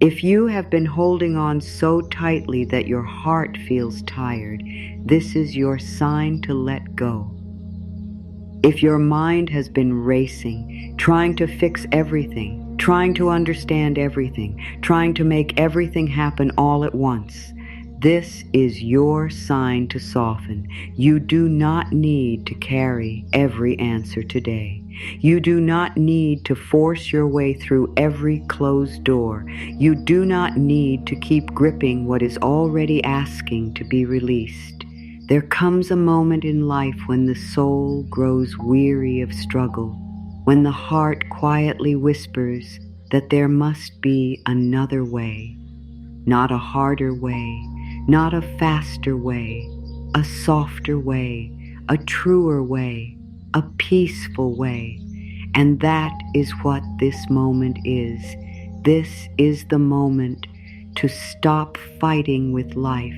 If you have been holding on so tightly that your heart feels tired, this is your sign to let go. If your mind has been racing, trying to fix everything, trying to understand everything, trying to make everything happen all at once, this is your sign to soften. You do not need to carry every answer today. You do not need to force your way through every closed door. You do not need to keep gripping what is already asking to be released. There comes a moment in life when the soul grows weary of struggle, when the heart quietly whispers that there must be another way, not a harder way, not a faster way, a softer way, a truer way, a peaceful way. And that is what this moment is. This is the moment to stop fighting with life.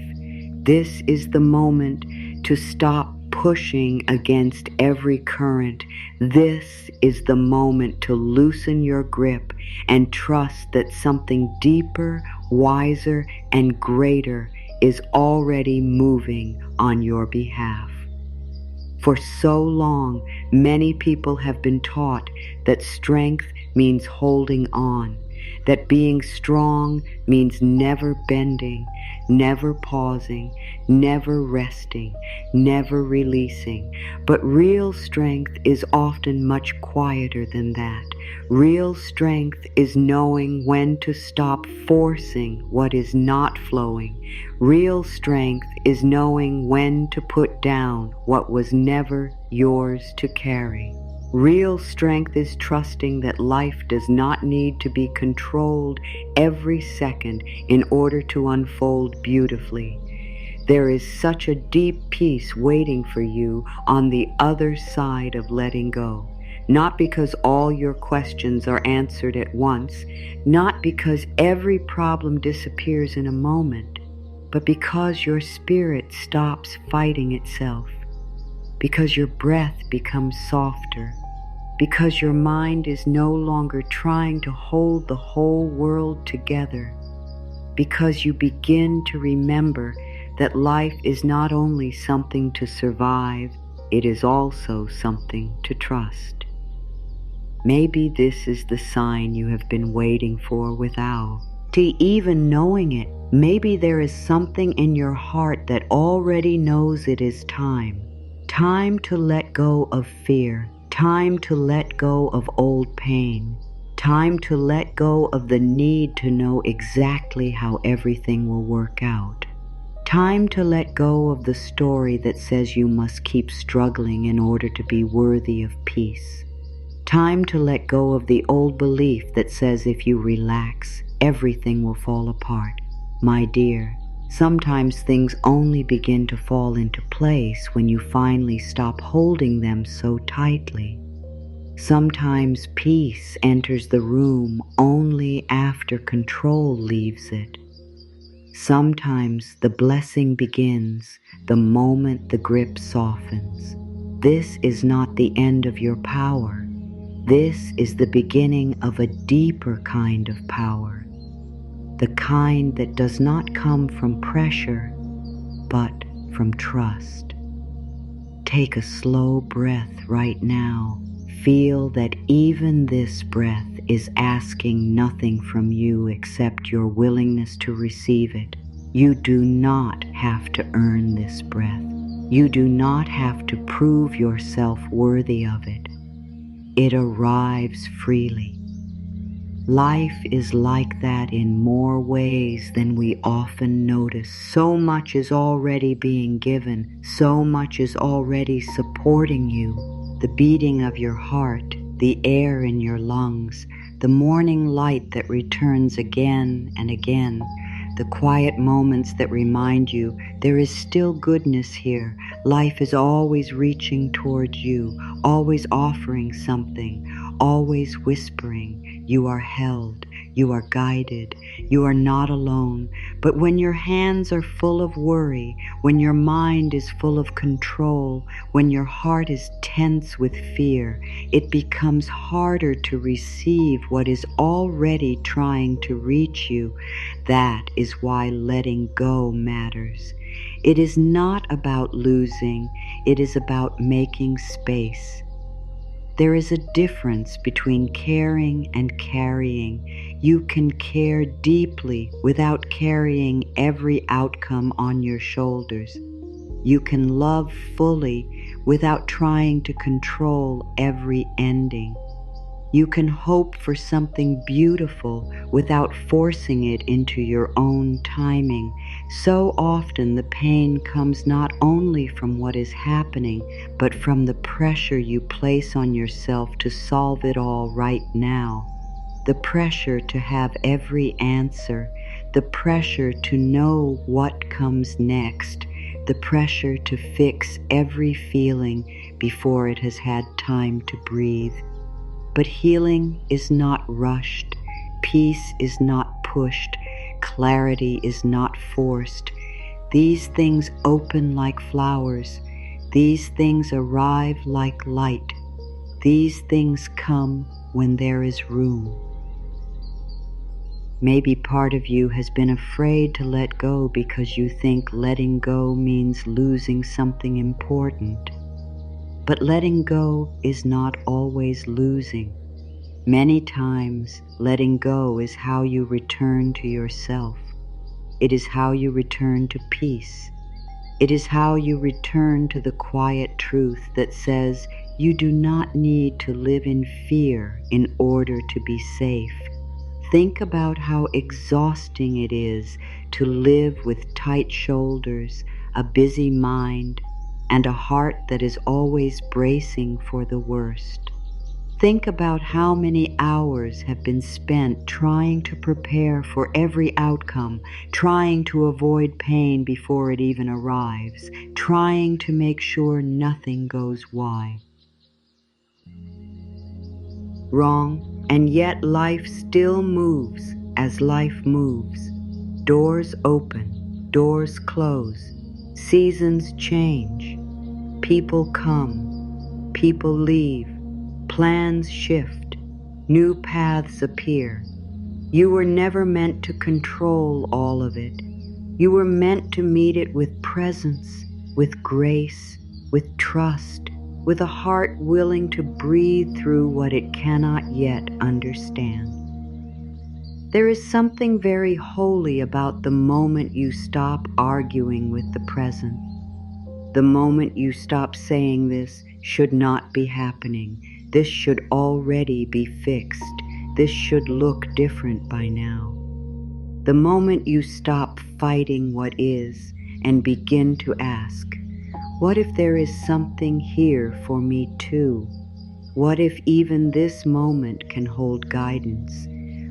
This is the moment to stop pushing against every current. This is the moment to loosen your grip and trust that something deeper, wiser, and greater is already moving on your behalf. For so long, many people have been taught that strength means holding on, that being strong means never bending, never pausing, never resting, never releasing. But real strength is often much quieter than that. Real strength is knowing when to stop forcing what is not flowing. Real strength is knowing when to put down what was never yours to carry. Real strength is trusting that life does not need to be controlled every second in order to unfold beautifully. There is such a deep peace waiting for you on the other side of letting go. Not because all your questions are answered at once, not because every problem disappears in a moment, but because your spirit stops fighting itself, because your breath becomes softer, because your mind is no longer trying to hold the whole world together, because you begin to remember that life is not only something to survive, it is also something to trust. Maybe this is the sign you have been waiting for without. To even knowing it, maybe there is something in your heart that already knows it is time. Time to let go of fear. Time to let go of old pain. Time to let go of the need to know exactly how everything will work out. Time to let go of the story that says you must keep struggling in order to be worthy of peace. Time to let go of the old belief that says if you relax, everything will fall apart. My dear, sometimes things only begin to fall into place when you finally stop holding them so tightly. Sometimes peace enters the room only after control leaves it. Sometimes the blessing begins the moment the grip softens. This is not the end of your power. This is the beginning of a deeper kind of power, the kind that does not come from pressure, but from trust. Take a slow breath right now. Feel that even this breath is asking nothing from you except your willingness to receive it. You do not have to earn this breath. You do not have to prove yourself worthy of it. It arrives freely. Life is like that in more ways than we often notice. So much is already being given. So much is already supporting you. The beating of your heart, the air in your lungs, the morning light that returns again and again, the quiet moments that remind you there is still goodness here. Life is always reaching towards you, always offering something, always whispering. You are held, you are guided, You are not alone, but when your hands are full of worry, when your mind is full of control, when your heart is tense with fear, it becomes harder to receive what is already trying to reach you. That is why letting go matters. It is not about losing, it is about making space. There is a difference between caring and carrying. You can care deeply without carrying every outcome on your shoulders. You can love fully without trying to control every ending. You can hope for something beautiful without forcing it into your own timing. So often the pain comes not only from what is happening, but from the pressure you place on yourself to solve it all right now. The pressure to have every answer, the pressure to know what comes next, the pressure to fix every feeling before it has had time to breathe. But healing is not rushed, peace is not pushed, clarity is not forced. These things open like flowers, these things arrive like light, these things come when there is room. Maybe part of you has been afraid to let go because you think letting go means losing something important. But letting go is not always losing. Many times, letting go is how you return to yourself. It is how you return to peace. It is how you return to the quiet truth that says you do not need to live in fear in order to be safe. Think about how exhausting it is to live with tight shoulders, a busy mind, and a heart that is always bracing for the worst. Think about how many hours have been spent trying to prepare for every outcome, trying to avoid pain before it even arrives, trying to make sure nothing goes wrong, and yet life still moves as life moves. Doors open, doors close, seasons change, people come, people leave, plans shift, new paths appear. You were never meant to control all of it. You were meant to meet it with presence, with grace, with trust, with a heart willing to breathe through what it cannot yet understand. There is something very holy about the moment you stop arguing with the present. The moment you stop saying this should not be happening. This should already be fixed. This should look different by now. The moment you stop fighting what is and begin to ask, what if there is something here for me too? What if even this moment can hold guidance?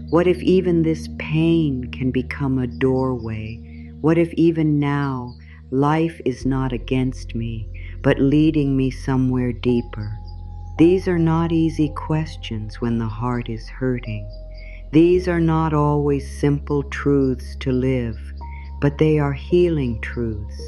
What if even this pain can become a doorway? What if even now life is not against me, but leading me somewhere deeper? These are not easy questions when the heart is hurting. These are not always simple truths to live, but they are healing truths.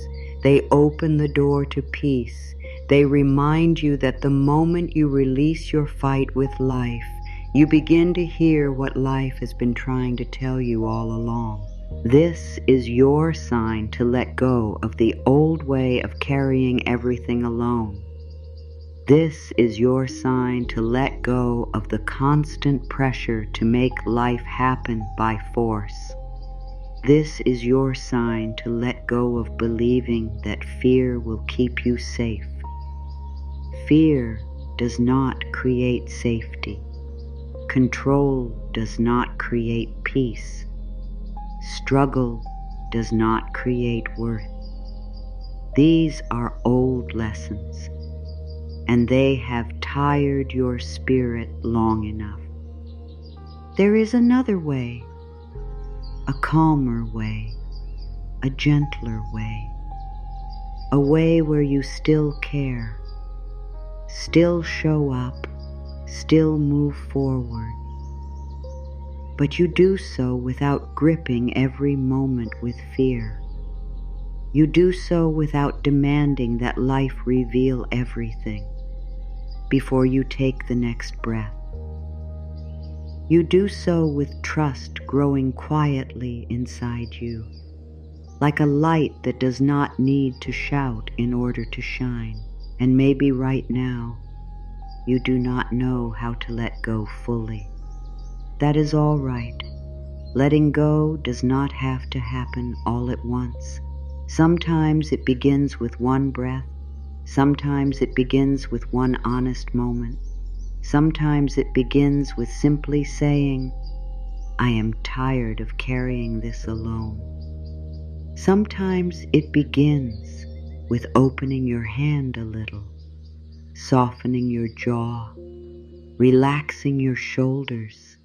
They open the door to peace. They remind you that the moment you release your fight with life, you begin to hear what life has been trying to tell you all along. This is your sign to let go of the old way of carrying everything alone. This is your sign to let go of the constant pressure to make life happen by force. This is your sign to let go of believing that fear will keep you safe. Fear does not create safety. Control does not create peace. Struggle does not create worth. These are old lessons, and they have tired your spirit long enough. There is another way, a calmer way, a gentler way, a way where you still care, still show up, still move forward. but you do so without gripping every moment with fear. You do so without demanding that life reveal everything before you take the next breath. You do so with trust growing quietly inside you, like a light that does not need to shout in order to shine. And maybe right now, you do not know how to let go fully. That is all right. Letting go does not have to happen all at once. Sometimes it begins with one breath. Sometimes it begins with one honest moment. Sometimes it begins with simply saying, I am tired of carrying this alone. Sometimes it begins with opening your hand a little, softening your jaw, relaxing your shoulders,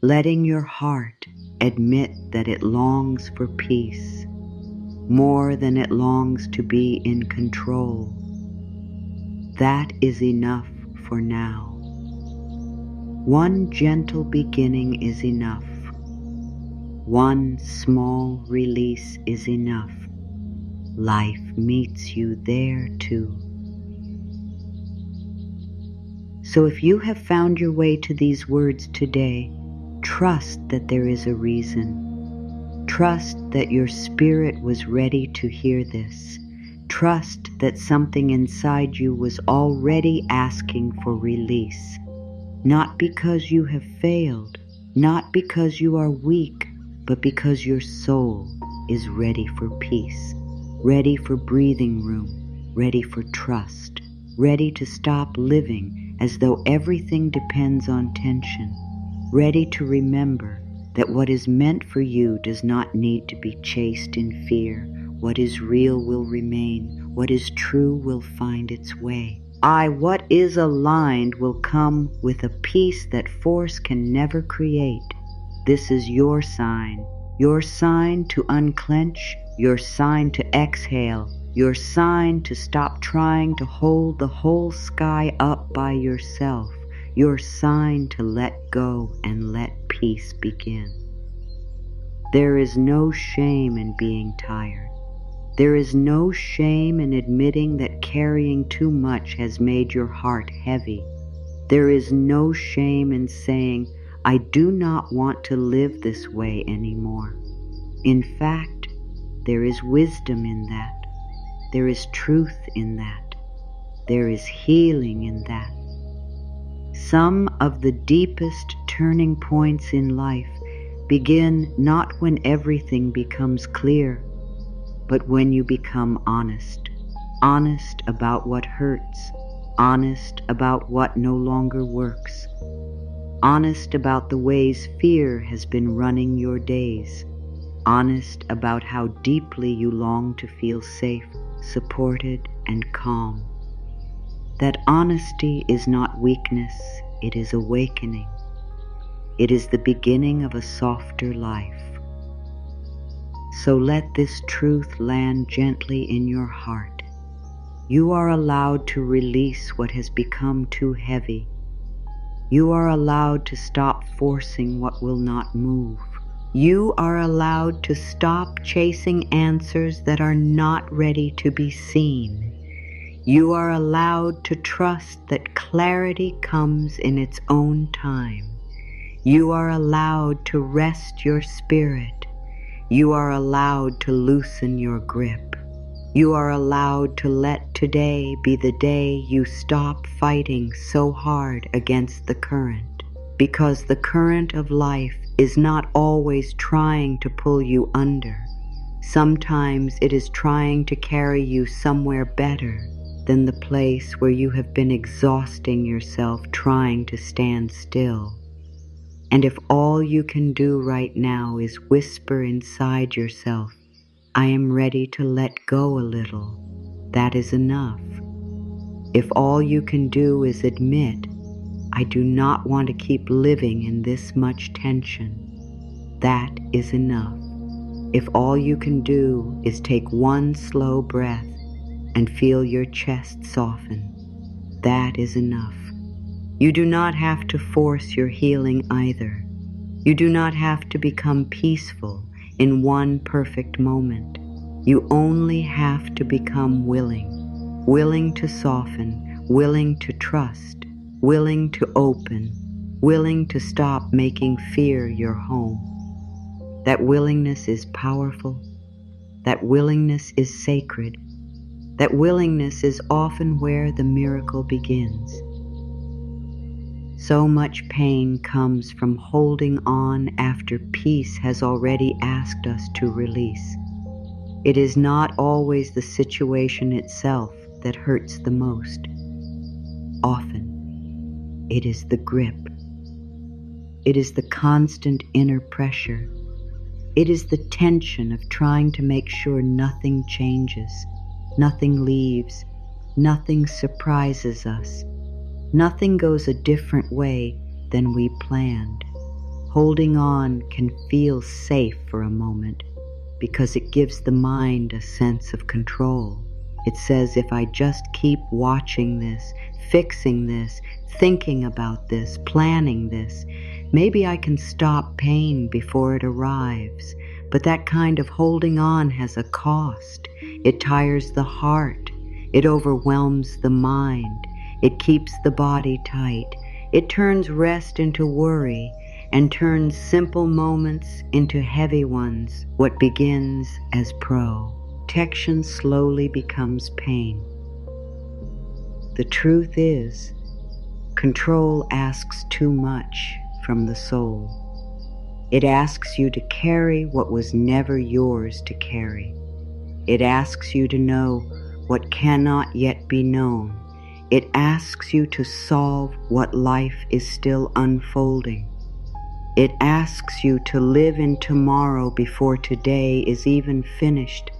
letting your heart admit that it longs for peace more than it longs to be in control. That is enough for now. One gentle beginning is enough. One small release is enough. Life meets you there too. So if you have found your way to these words today, trust that there is a reason. Trust that your spirit was ready to hear this. Trust that something inside you was already asking for release. Not because you have failed, not because you are weak, but because your soul is ready for peace, ready for breathing room, ready for trust, ready to stop living as though everything depends on tension, ready to remember that what is meant for you does not need to be chased in fear. What is real will remain. What is true will find its way. What is aligned will come with a peace that force can never create. This is your sign to unclench, your sign to exhale, your sign to stop trying to hold the whole sky up by yourself, your sign to let go and let peace begin. There is no shame in being tired. There is no shame in admitting that carrying too much has made your heart heavy. There is no shame in saying, I do not want to live this way anymore. In fact, there is wisdom in that. There is truth in that. There is healing in that. Some of the deepest turning points in life begin not when everything becomes clear, but when you become honest. Honest about what hurts. Honest about what no longer works. Honest about the ways fear has been running your days. Honest about how deeply you long to feel safe, supported, and calm. That honesty is not weakness, it is awakening. It is the beginning of a softer life. So let this truth land gently in your heart. You are allowed to release what has become too heavy. You are allowed to stop forcing what will not move. You are allowed to stop chasing answers that are not ready to be seen. You are allowed to trust that clarity comes in its own time. You are allowed to rest your spirit. You are allowed to loosen your grip. You are allowed to let today be the day you stop fighting so hard against the current, because the current of life is not always trying to pull you under. Sometimes it is trying to carry you somewhere better than the place where you have been exhausting yourself trying to stand still. And if all you can do right now is whisper inside yourself, I am ready to let go a little, that is enough. If all you can do is admit, I do not want to keep living in this much tension, that is enough. If all you can do is take one slow breath and feel your chest soften, that is enough. You do not have to force your healing either. You do not have to become peaceful in one perfect moment. You only have to become willing to soften, willing to trust, willing to open, willing to stop making fear your home. That willingness is powerful. That willingness is sacred. That willingness is often where the miracle begins. So much pain comes from holding on after peace has already asked us to release. It is not always the situation itself that hurts the most. Often, it is the grip. It is the constant inner pressure. It is the tension of trying to make sure nothing changes, nothing leaves, nothing surprises us. Nothing goes a different way than we planned. Holding on can feel safe for a moment because it gives the mind a sense of control. It says, if I just keep watching this, fixing this, thinking about this, planning this, maybe I can stop pain before it arrives. But that kind of holding on has a cost. It tires the heart. It overwhelms the mind. It keeps the body tight. It turns rest into worry and turns simple moments into heavy ones. What begins as protection slowly becomes pain. The truth is, control asks too much from the soul. It asks you to carry what was never yours to carry. It asks you to know what cannot yet be known. It asks you to solve what life is still unfolding. It asks you to live in tomorrow before today is even finished.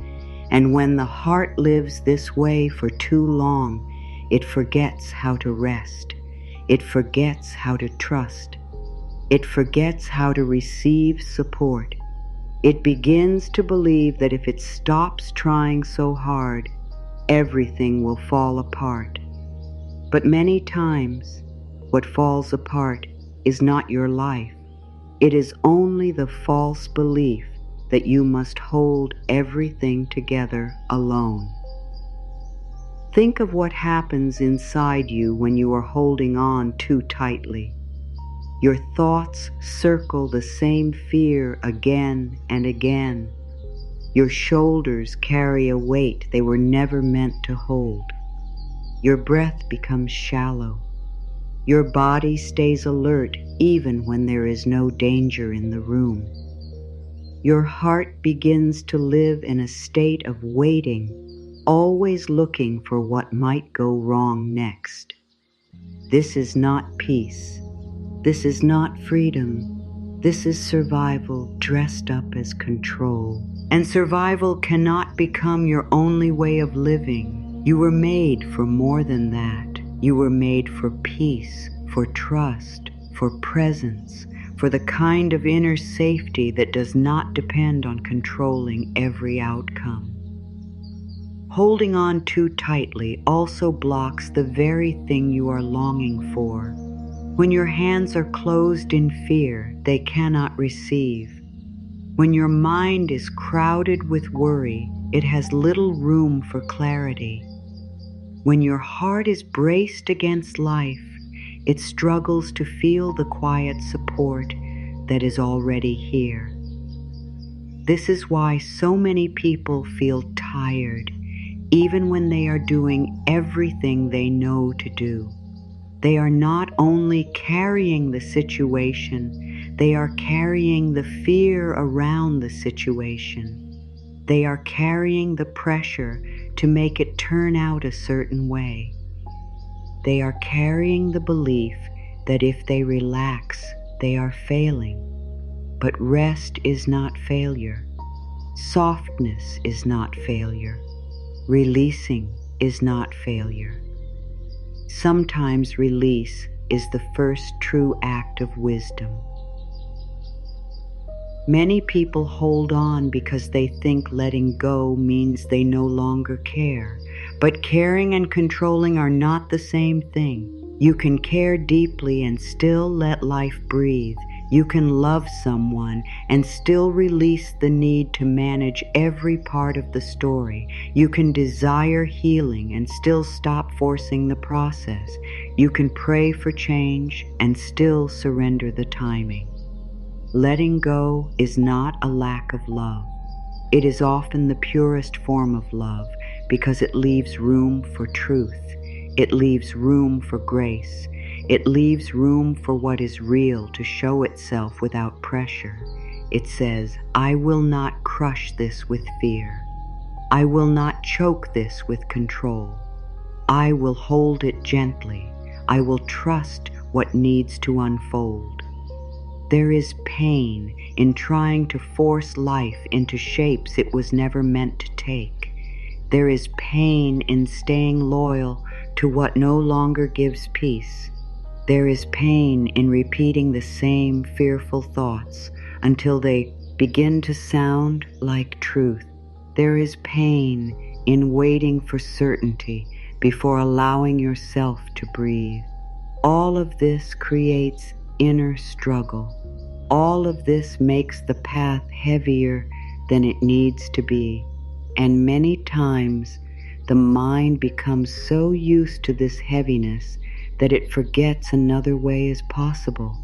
And when the heart lives this way for too long, it forgets how to rest. It forgets how to trust. It forgets how to receive support. It begins to believe that if it stops trying so hard, everything will fall apart. But many times, what falls apart is not your life. It is only the false belief that you must hold everything together alone. Think of what happens inside you when you are holding on too tightly. Your thoughts circle the same fear again and again. Your shoulders carry a weight they were never meant to hold. Your breath becomes shallow. Your body stays alert even when there is no danger in the room. Your heart begins to live in a state of waiting, always looking for what might go wrong next. This is not peace. This is not freedom. This is survival dressed up as control. And survival cannot become your only way of living. You were made for more than that. You were made for peace, for trust, for presence, for the kind of inner safety that does not depend on controlling every outcome. Holding on too tightly also blocks the very thing you are longing for. When your hands are closed in fear, they cannot receive. When your mind is crowded with worry, it has little room for clarity. When your heart is braced against life, it struggles to feel the quiet support that is already here. This is why so many people feel tired, even when they are doing everything they know to do. They are not only carrying the situation, they are carrying the fear around the situation. They are carrying the pressure to make it turn out a certain way. They are carrying the belief that if they relax, they are failing. But rest is not failure. Softness is not failure. Releasing is not failure. Sometimes release is the first true act of wisdom. Many people hold on because they think letting go means they no longer care. But caring and controlling are not the same thing. You can care deeply and still let life breathe, You can love someone and still release the need to manage every part of the story. You can desire healing and still stop forcing the process. You can pray for change and still surrender the timing. Letting go is not a lack of love. It is often the purest form of love because it leaves room for truth. It leaves room for grace. It leaves room for what is real to show itself without pressure. It says, I will not crush this with fear. I will not choke this with control. I will hold it gently. I will trust what needs to unfold. There is pain in trying to force life into shapes it was never meant to take. There is pain in staying loyal to what no longer gives peace. There is pain in repeating the same fearful thoughts until they begin to sound like truth. There is pain in waiting for certainty before allowing yourself to breathe. All of this creates inner struggle. All of this makes the path heavier than it needs to be. And many times the mind becomes so used to this heaviness that it forgets another way is possible.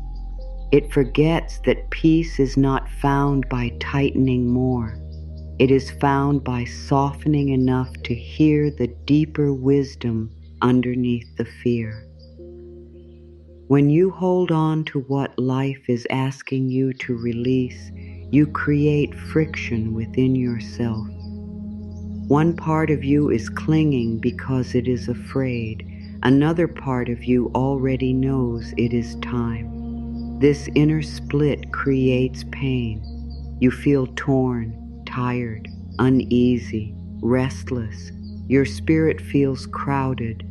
It forgets that peace is not found by tightening more. It is found by softening enough to hear the deeper wisdom underneath the fear. When you hold on to what life is asking you to release, you create friction within yourself. One part of you is clinging because it is afraid. Another part of you already knows it is time. This inner split creates pain. You feel torn, tired, uneasy, restless. Your spirit feels crowded.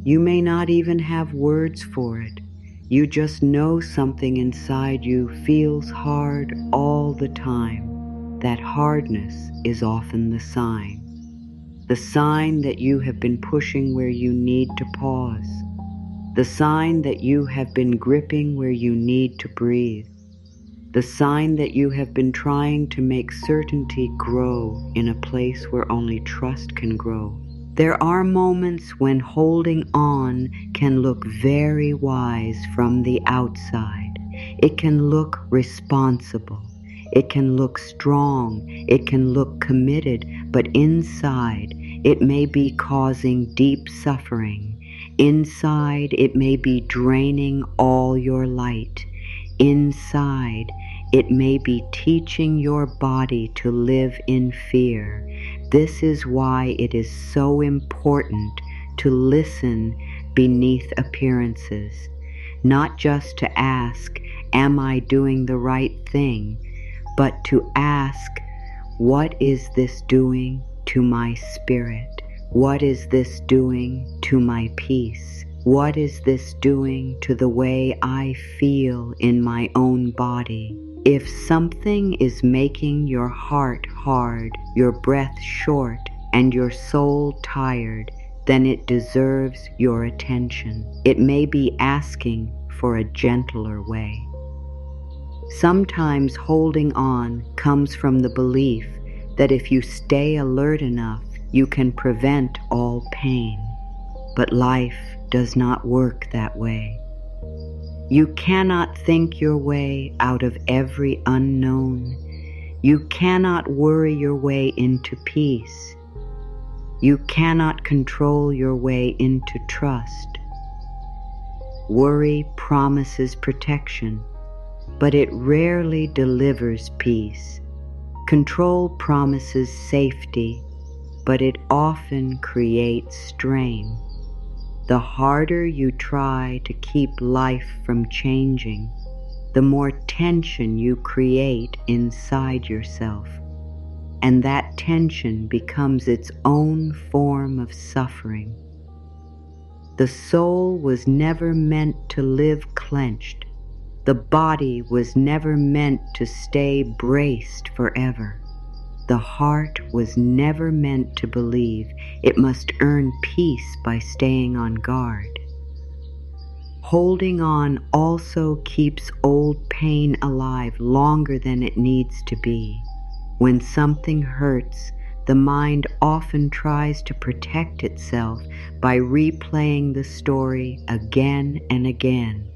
You may not even have words for it. You just know something inside you feels hard all the time. That hardness is often the sign that you have been pushing where you need to pause, the sign that you have been gripping where you need to breathe, the sign that you have been trying to make certainty grow in a place where only trust can grow. There are moments when holding on can look very wise from the outside. It can look responsible. It can look strong. It can look committed, but inside it may be causing deep suffering. Inside it may be draining all your light. Inside it may be teaching your body to live in fear. This is why it is so important to listen beneath appearances, not just to ask, am I doing the right thing, but to ask, what is this doing to my spirit? What is this doing to my peace? What is this doing to the way I feel in my own body? If something is making your heart hard, your breath short, and your soul tired, then it deserves your attention. It may be asking for a gentler way. Sometimes holding on comes from the belief that if you stay alert enough, you can prevent all pain. But life does not work that way. You cannot think your way out of every unknown. You cannot worry your way into peace. You cannot control your way into trust. Worry promises protection, but it rarely delivers peace. Control promises safety, but it often creates strain. The harder you try to keep life from changing, the more tension you create inside yourself. And that tension becomes its own form of suffering. The soul was never meant to live clenched. The body was never meant to stay braced forever. The heart was never meant to believe it must earn peace by staying on guard. Holding on also keeps old pain alive longer than it needs to be. When something hurts, the mind often tries to protect itself by replaying the story again and again.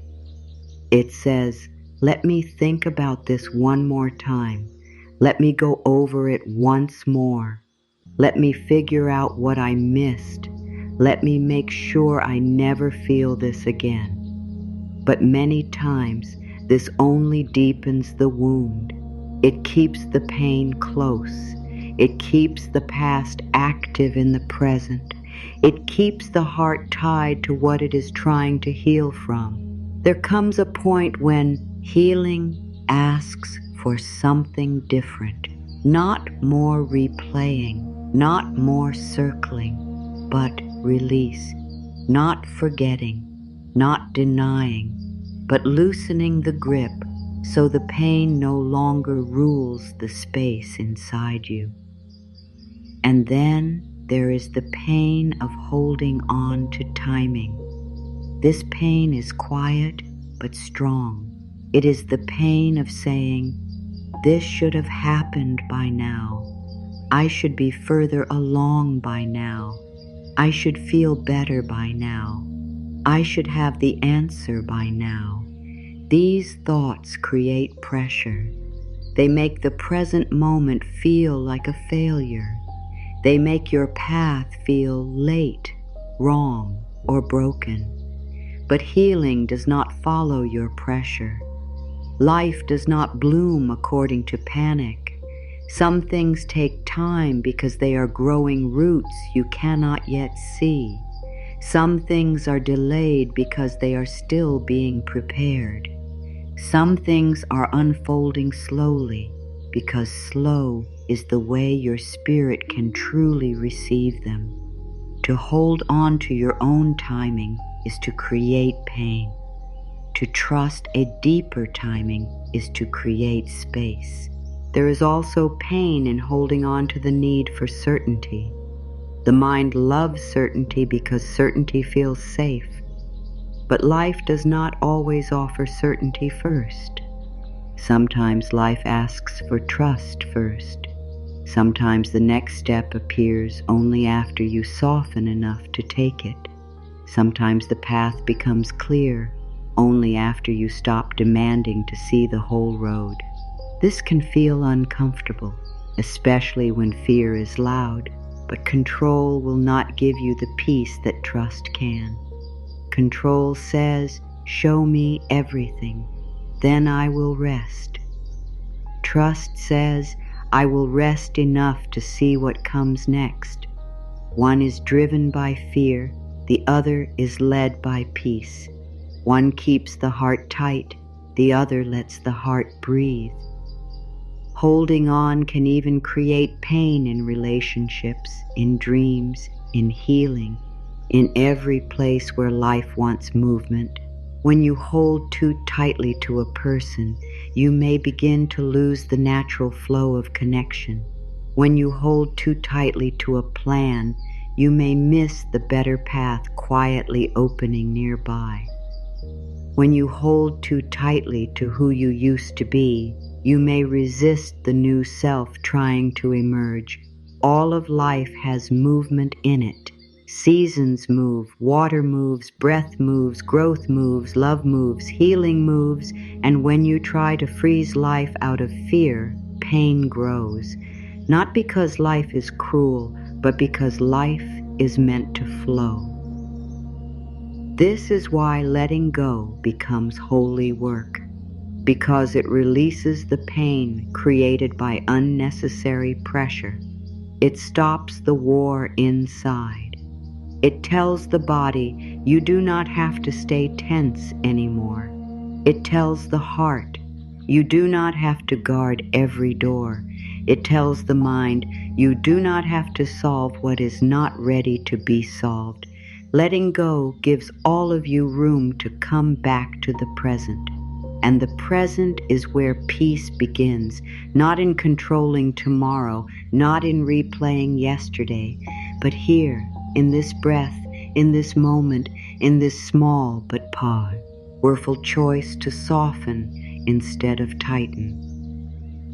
It says, "Let me think about this one more time. Let me go over it once more. Let me figure out what I missed. Let me make sure I never feel this again." But many times, this only deepens the wound. It keeps the pain close. It keeps the past active in the present. It keeps the heart tied to what it is trying to heal from. There comes a point when healing asks for something different. Not more replaying, not more circling, but release. Not forgetting, not denying, but loosening the grip so the pain no longer rules the space inside you. And then there is the pain of holding on to timing. This pain is quiet but strong. It is the pain of saying, "This should have happened by now. I should be further along by now. I should feel better by now. I should have the answer by now." These thoughts create pressure. They make the present moment feel like a failure. They make your path feel late, wrong, or broken. But healing does not follow your pressure. Life does not bloom according to panic. Some things take time because they are growing roots you cannot yet see. Some things are delayed because they are still being prepared. Some things are unfolding slowly because slow is the way your spirit can truly receive them. To hold on to your own timing is to create pain. To trust a deeper timing is to create space. There is also pain in holding on to the need for certainty. The mind loves certainty because certainty feels safe. But life does not always offer certainty first. Sometimes life asks for trust first. Sometimes the next step appears only after you soften enough to take it. Sometimes the path becomes clear only after you stop demanding to see the whole road. This can feel uncomfortable, especially when fear is loud, but control will not give you the peace that trust can. Control says, "Show me everything, then I will rest." Trust says, "I will rest enough to see what comes next." One is driven by fear, the other is led by peace. One keeps the heart tight, the other lets the heart breathe. Holding on can even create pain in relationships, in dreams, in healing, in every place where life wants movement. When you hold too tightly to a person, you may begin to lose the natural flow of connection. When you hold too tightly to a plan, you may miss the better path quietly opening nearby. When you hold too tightly to who you used to be, you may resist the new self trying to emerge. All of life has movement in it. Seasons move, water moves, breath moves, growth moves, love moves, healing moves, and when you try to freeze life out of fear, pain grows. Not because life is cruel, but because life is meant to flow. This is why letting go becomes holy work, because it releases the pain created by unnecessary pressure. It stops the war inside. It tells the body you do not have to stay tense anymore. It tells the heart you do not have to guard every door. It tells the mind you do not have to solve what is not ready to be solved. Letting go gives all of you room to come back to the present. And the present is where peace begins, not in controlling tomorrow, not in replaying yesterday, but here, in this breath, in this moment, in this small but powerful choice to soften instead of tighten.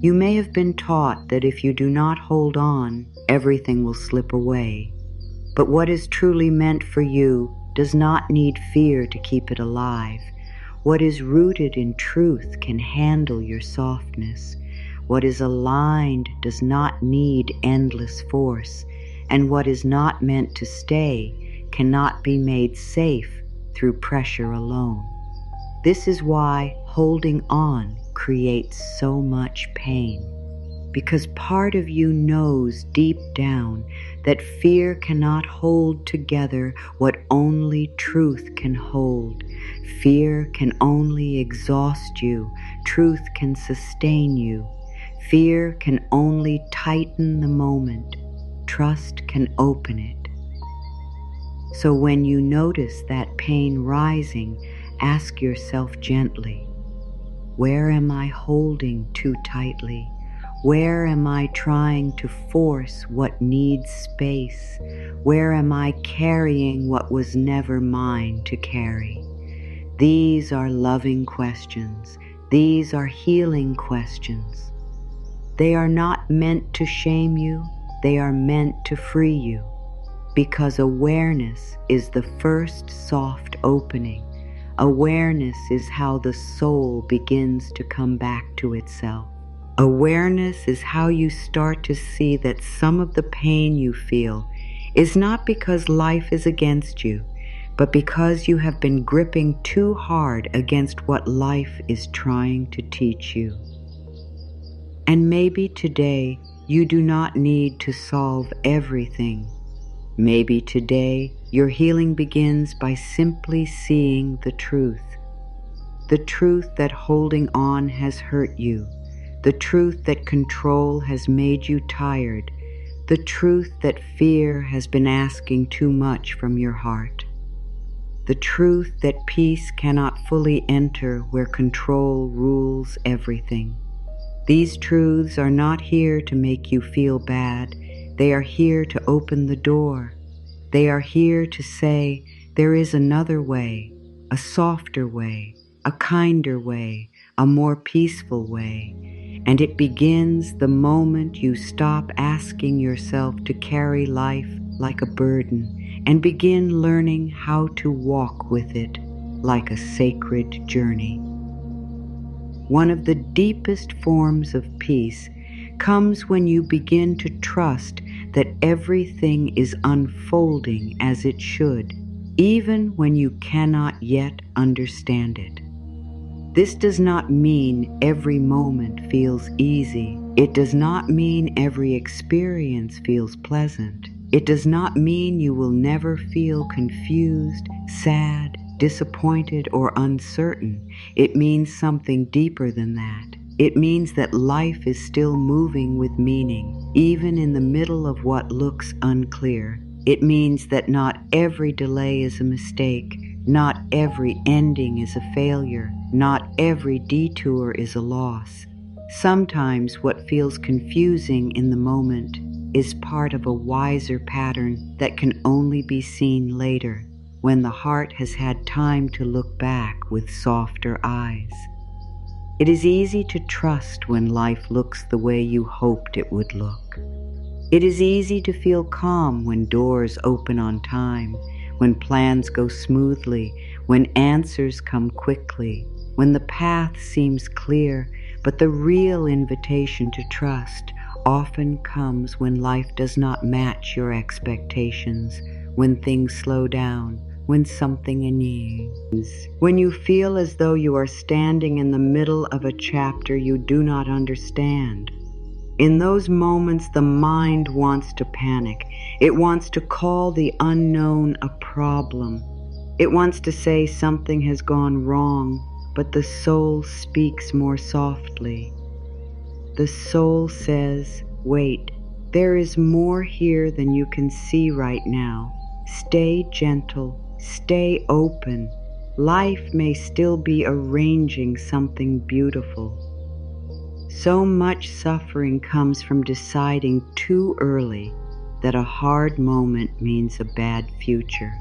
You may have been taught that if you do not hold on, everything will slip away. But what is truly meant for you does not need fear to keep it alive. What is rooted in truth can handle your softness. What is aligned does not need endless force, and what is not meant to stay cannot be made safe through pressure alone. This is why holding on creates so much pain, because part of you knows deep down that fear cannot hold together what only truth can hold. Fear can only exhaust you. Truth can sustain you. Fear can only tighten the moment. Trust can open it. So when you notice that pain rising, ask yourself gently, where am I holding too tightly? Where am I trying to force what needs space? Where am I carrying what was never mine to carry? These are loving questions. These are healing questions. They are not meant to shame you. They are meant to free you, because awareness is the first soft opening. Awareness is how the soul begins to come back to itself. Awareness is how you start to see that some of the pain you feel is not because life is against you, but because you have been gripping too hard against what life is trying to teach you. And maybe today you do not need to solve everything. Maybe today your healing begins by simply seeing the truth that holding on has hurt you, the truth that control has made you tired, the truth that fear has been asking too much from your heart, the truth that peace cannot fully enter where control rules everything. These truths are not here to make you feel bad. They are here to open the door. They are here to say, there is another way, a softer way, a kinder way, a more peaceful way. And it begins the moment you stop asking yourself to carry life like a burden and begin learning how to walk with it like a sacred journey. One of the deepest forms of peace comes when you begin to trust that everything is unfolding as it should, even when you cannot yet understand it. This does not mean every moment feels easy. It does not mean every experience feels pleasant. It does not mean you will never feel confused, sad, disappointed, or uncertain. It means something deeper than that. It means that life is still moving with meaning, even in the middle of what looks unclear. It means that not every delay is a mistake, not every ending is a failure, not every detour is a loss. Sometimes what feels confusing in the moment is part of a wiser pattern that can only be seen later, when the heart has had time to look back with softer eyes. It is easy to trust when life looks the way you hoped it would look. It is easy to feel calm when doors open on time, when plans go smoothly, when answers come quickly, when the path seems clear. But the real invitation to trust often comes when life does not match your expectations, when things slow down, when something anews, when you feel as though you are standing in the middle of a chapter you do not understand. In those moments, the mind wants to panic. It wants to call the unknown a problem. It wants to say something has gone wrong, but the soul speaks more softly. The soul says, wait, there is more here than you can see right now. Stay gentle, stay open. Life may still be arranging something beautiful. So much suffering comes from deciding too early that a hard moment means a bad future.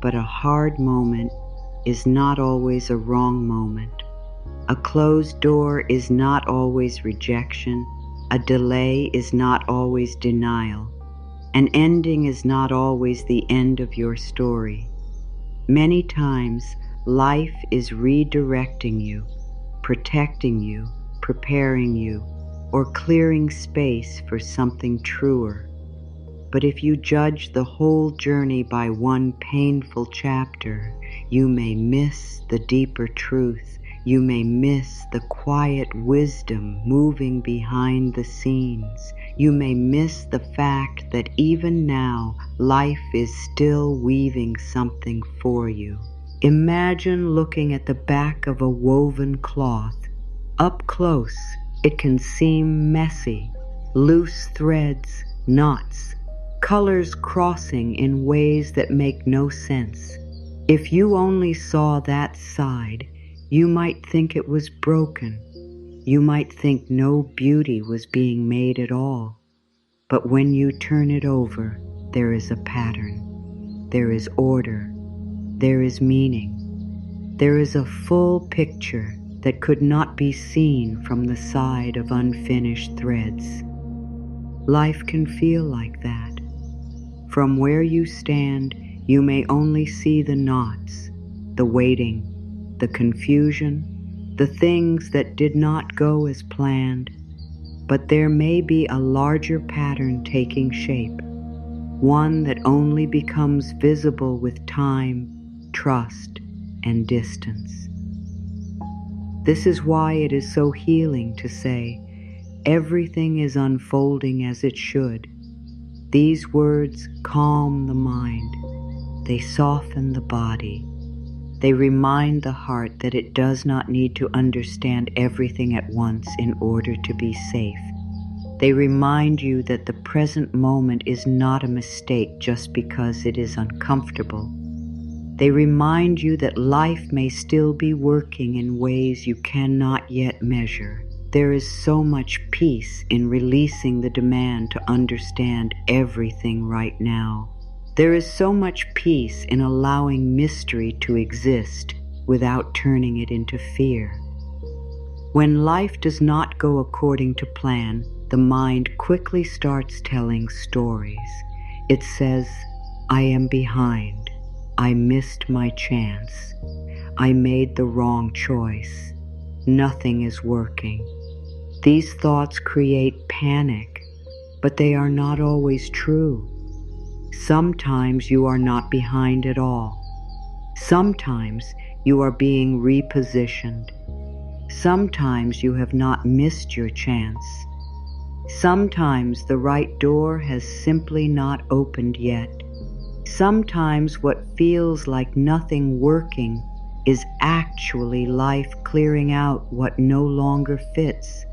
but a hard moment is not always a wrong moment. A closed door is not always rejection. A delay is not always denial. An ending is not always the end of your story. Many times, life is redirecting you, protecting you, preparing you, or clearing space for something truer. But if you judge the whole journey by one painful chapter, you may miss the deeper truth. You may miss the quiet wisdom moving behind the scenes. You may miss the fact that even now, life is still weaving something for you. Imagine looking at the back of a woven cloth. Up close, it can seem messy, loose threads, knots, colors crossing in ways that make no sense. If you only saw that side, you might think it was broken. You might think no beauty was being made at all. But when you turn it over, there is a pattern. There is order. There is meaning. There is a full picture that could not be seen from the side of unfinished threads. Life can feel like that. From where you stand, you may only see the knots, the waiting, the confusion, the things that did not go as planned, but there may be a larger pattern taking shape, one that only becomes visible with time, trust, and distance. This is why it is so healing to say, everything is unfolding as it should. These words calm the mind. They soften the body. They remind the heart that it does not need to understand everything at once in order to be safe. They remind you that the present moment is not a mistake just because it is uncomfortable. They remind you that life may still be working in ways you cannot yet measure. There is so much peace in releasing the demand to understand everything right now. There is so much peace in allowing mystery to exist without turning it into fear. When life does not go according to plan, the mind quickly starts telling stories. It says, I am behind. I missed my chance. I made the wrong choice. Nothing is working. These thoughts create panic, but they are not always true. Sometimes you are not behind at all. Sometimes you are being repositioned. Sometimes you have not missed your chance. Sometimes the right door has simply not opened yet. Sometimes what feels like nothing working is actually life clearing out what no longer fits,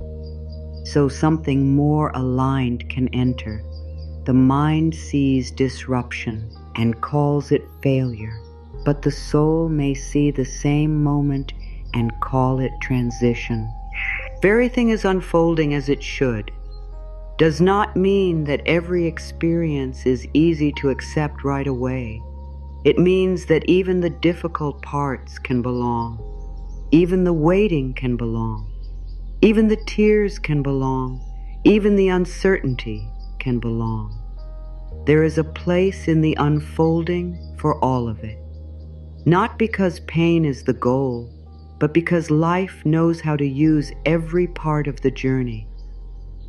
so something more aligned can enter. The mind sees disruption and calls it failure, but the soul may see the same moment and call it transition. Everything is unfolding as it should. Does not mean that every experience is easy to accept right away. It means that even the difficult parts can belong. Even the waiting can belong. Even the tears can belong. Even the uncertainty can belong. There is a place in the unfolding for all of it. Not because pain is the goal, but because life knows how to use every part of the journey.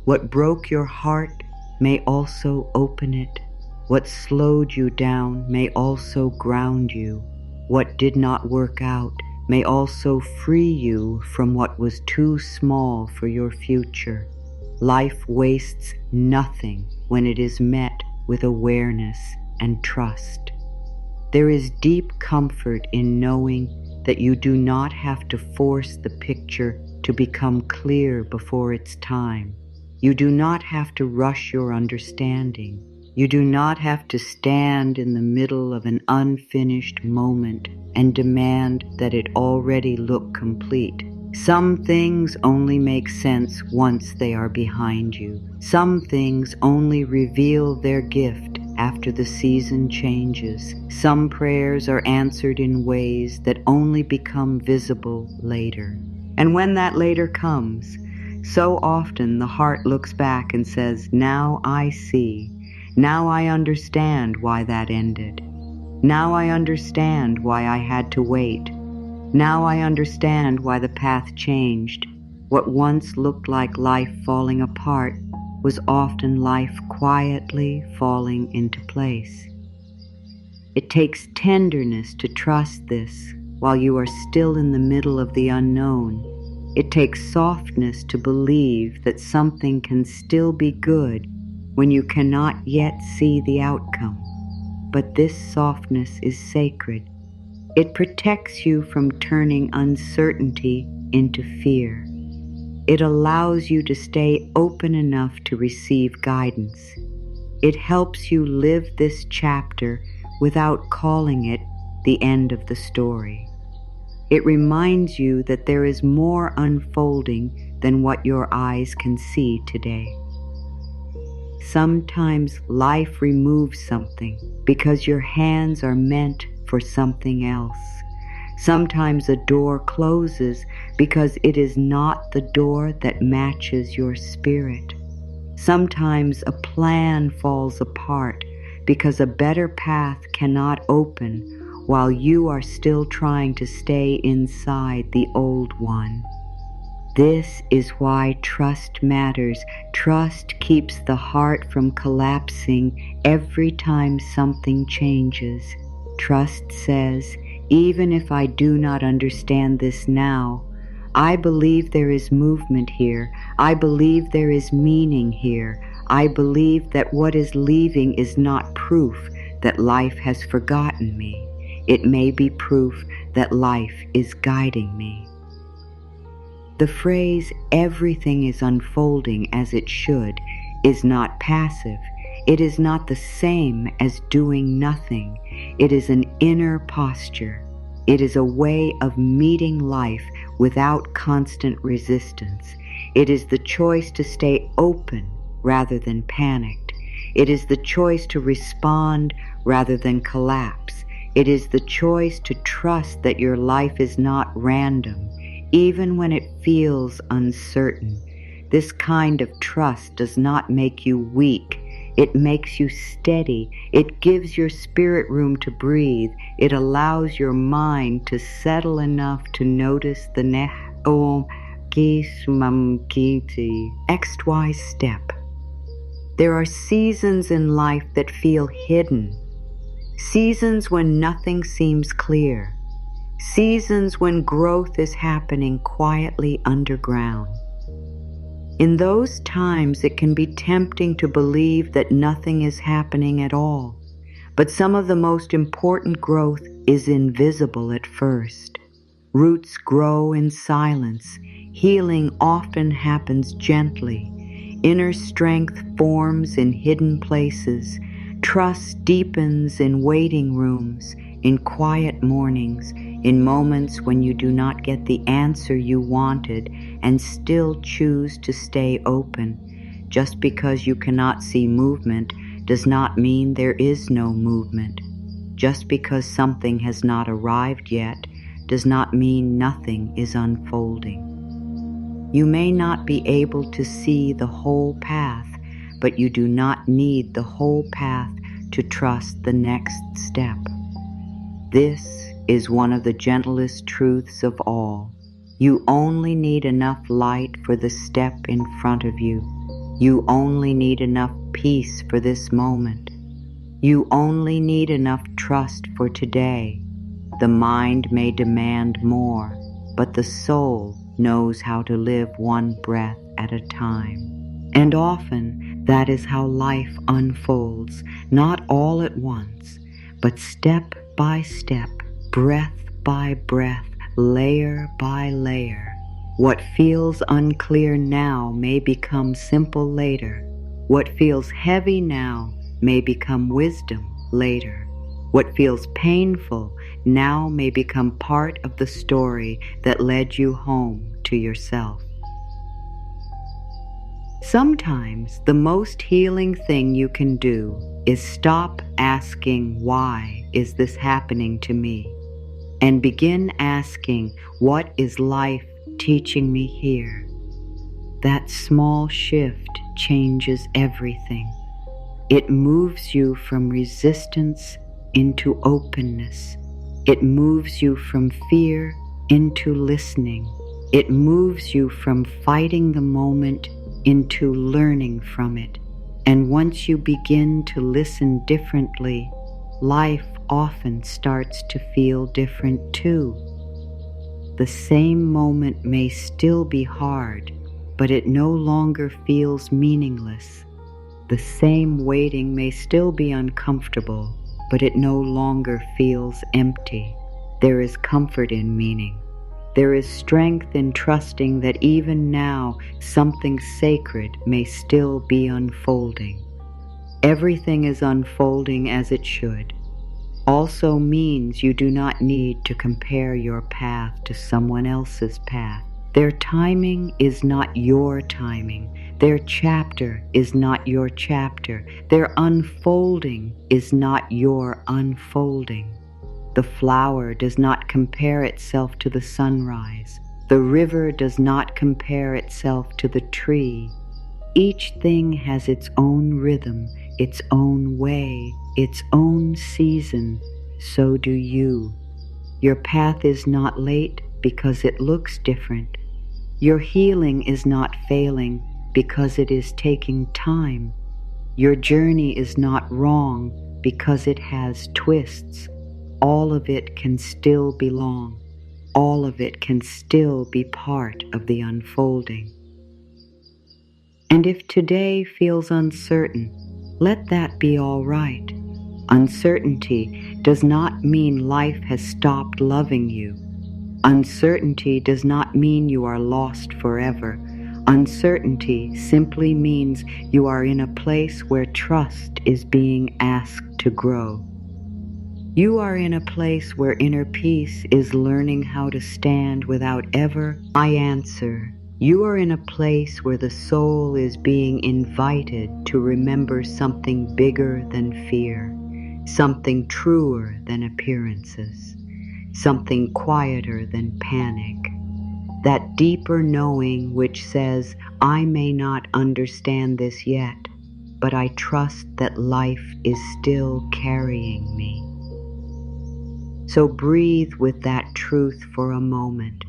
What broke your heart may also open it. What slowed you down may also ground you. What did not work out may also free you from what was too small for your future. Life wastes nothing when it is met with awareness and trust. There is deep comfort in knowing that you do not have to force the picture to become clear before its time. You do not have to rush your understanding. You do not have to stand in the middle of an unfinished moment and demand that it already look complete. Some things only make sense once they are behind you. Some things only reveal their gift after the season changes. Some prayers are answered in ways that only become visible later. And when that later comes, so often the heart looks back and says, "Now I see. Now I understand why that ended. Now I understand why I had to wait. Now I understand why the path changed. What once looked like life falling apart was often life quietly falling into place." It takes tenderness to trust this while you are still in the middle of the unknown. It takes softness to believe that something can still be good when you cannot yet see the outcome. But this softness is sacred. It protects you from turning uncertainty into fear. It allows you to stay open enough to receive guidance. It helps you live this chapter without calling it the end of the story. It reminds you that there is more unfolding than what your eyes can see today. Sometimes life removes something because your hands are meant for something else. Sometimes a door closes because it is not the door that matches your spirit. Sometimes a plan falls apart because a better path cannot open while you are still trying to stay inside the old one. This is why trust matters. Trust keeps the heart from collapsing every time something changes. Trust says, "Even if I do not understand this now, I believe there is movement here. I believe there is meaning here. I believe that what is leaving is not proof that life has forgotten me. It may be proof that life is guiding me." The phrase, "everything is unfolding as it should," is not passive. It is not the same as doing nothing. It is an inner posture. It is a way of meeting life without constant resistance. It is the choice to stay open rather than panicked. It is the choice to respond rather than collapse. It is the choice to trust that your life is not random, even when it feels uncertain. This kind of trust does not make you weak. It makes you steady. It gives your spirit room to breathe. It allows your mind to settle enough to notice the XY step. There are seasons in life that feel hidden. Seasons when nothing seems clear. Seasons when growth is happening quietly underground. In those times, it can be tempting to believe that nothing is happening at all. But some of the most important growth is invisible at first. Roots grow in silence. Healing often happens gently. Inner strength forms in hidden places. Trust deepens in waiting rooms, in quiet mornings, in moments when you do not get the answer you wanted and still choose to stay open. Just because you cannot see movement does not mean there is no movement. Just because something has not arrived yet does not mean nothing is unfolding. You may not be able to see the whole path, but you do not need the whole path to trust the next step. This is one of the gentlest truths of all. You only need enough light for the step in front of you. You only need enough peace for this moment. You only need enough trust for today. The mind may demand more, but the soul knows how to live one breath at a time. And often, that is how life unfolds, not all at once, but step by step, breath by breath, layer by layer. What feels unclear now may become simple later. What feels heavy now may become wisdom later. What feels painful now may become part of the story that led you home to yourself. Sometimes the most healing thing you can do is stop asking, why is this happening to me? And begin asking, what is life teaching me here? That small shift changes everything. It moves you from resistance into openness. It moves you from fear into listening. It moves you from fighting the moment into learning from it. And once you begin to listen differently, life often starts to feel different too. The same moment may still be hard, but it no longer feels meaningless. The same waiting may still be uncomfortable, but it no longer feels empty. There is comfort in meaning. There is strength in trusting that even now something sacred may still be unfolding. Everything is unfolding as it should. Also means you do not need to compare your path to someone else's path. Their timing is not your timing. Their chapter is not your chapter. Their unfolding is not your unfolding. The flower does not compare itself to the sunrise. The river does not compare itself to the tree. Each thing has its own rhythm, its own way, its own season. So do you. Your path is not late because it looks different. Your healing is not failing because it is taking time. Your journey is not wrong because it has twists. All of it can still belong. All of it can still be part of the unfolding. And if today feels uncertain, let that be all right. Uncertainty does not mean life has stopped loving you. Uncertainty does not mean you are lost forever. Uncertainty simply means you are in a place where trust is being asked to grow. You are in a place where inner peace is learning how to stand without ever I answer. You are in a place where the soul is being invited to remember something bigger than fear, something truer than appearances, something quieter than panic. That deeper knowing which says, I may not understand this yet, but I trust that life is still carrying me. So breathe with that truth for a moment.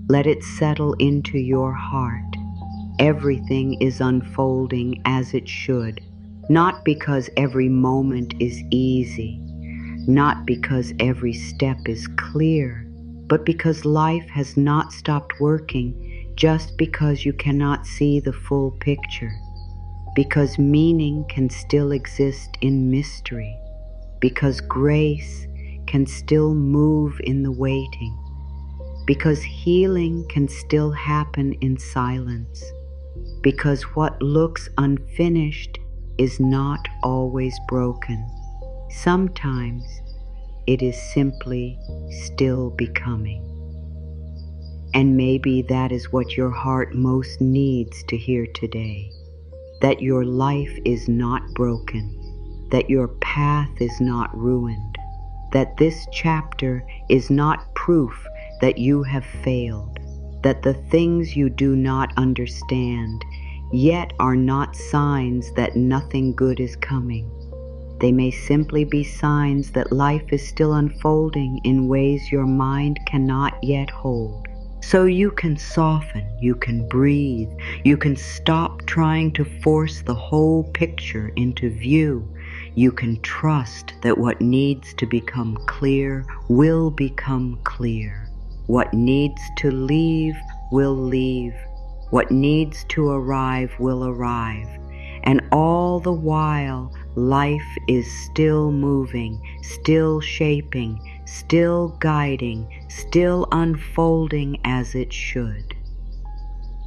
Let it settle into your heart. Everything is unfolding as it should, not because every moment is easy, not because every step is clear, but because life has not stopped working just because you cannot see the full picture, because meaning can still exist in mystery, because grace can still move in the waiting, because healing can still happen in silence, because what looks unfinished is not always broken. Sometimes it is simply still becoming. And maybe that is what your heart most needs to hear today, that your life is not broken, that your path is not ruined, that this chapter is not proof that you have failed, that the things you do not understand yet are not signs that nothing good is coming. They may simply be signs that life is still unfolding in ways your mind cannot yet hold. So you can soften, you can breathe, you can stop trying to force the whole picture into view. You can trust that what needs to become clear will become clear. What needs to leave will leave. What needs to arrive will arrive. And all the while, life is still moving, still shaping, still guiding, still unfolding as it should.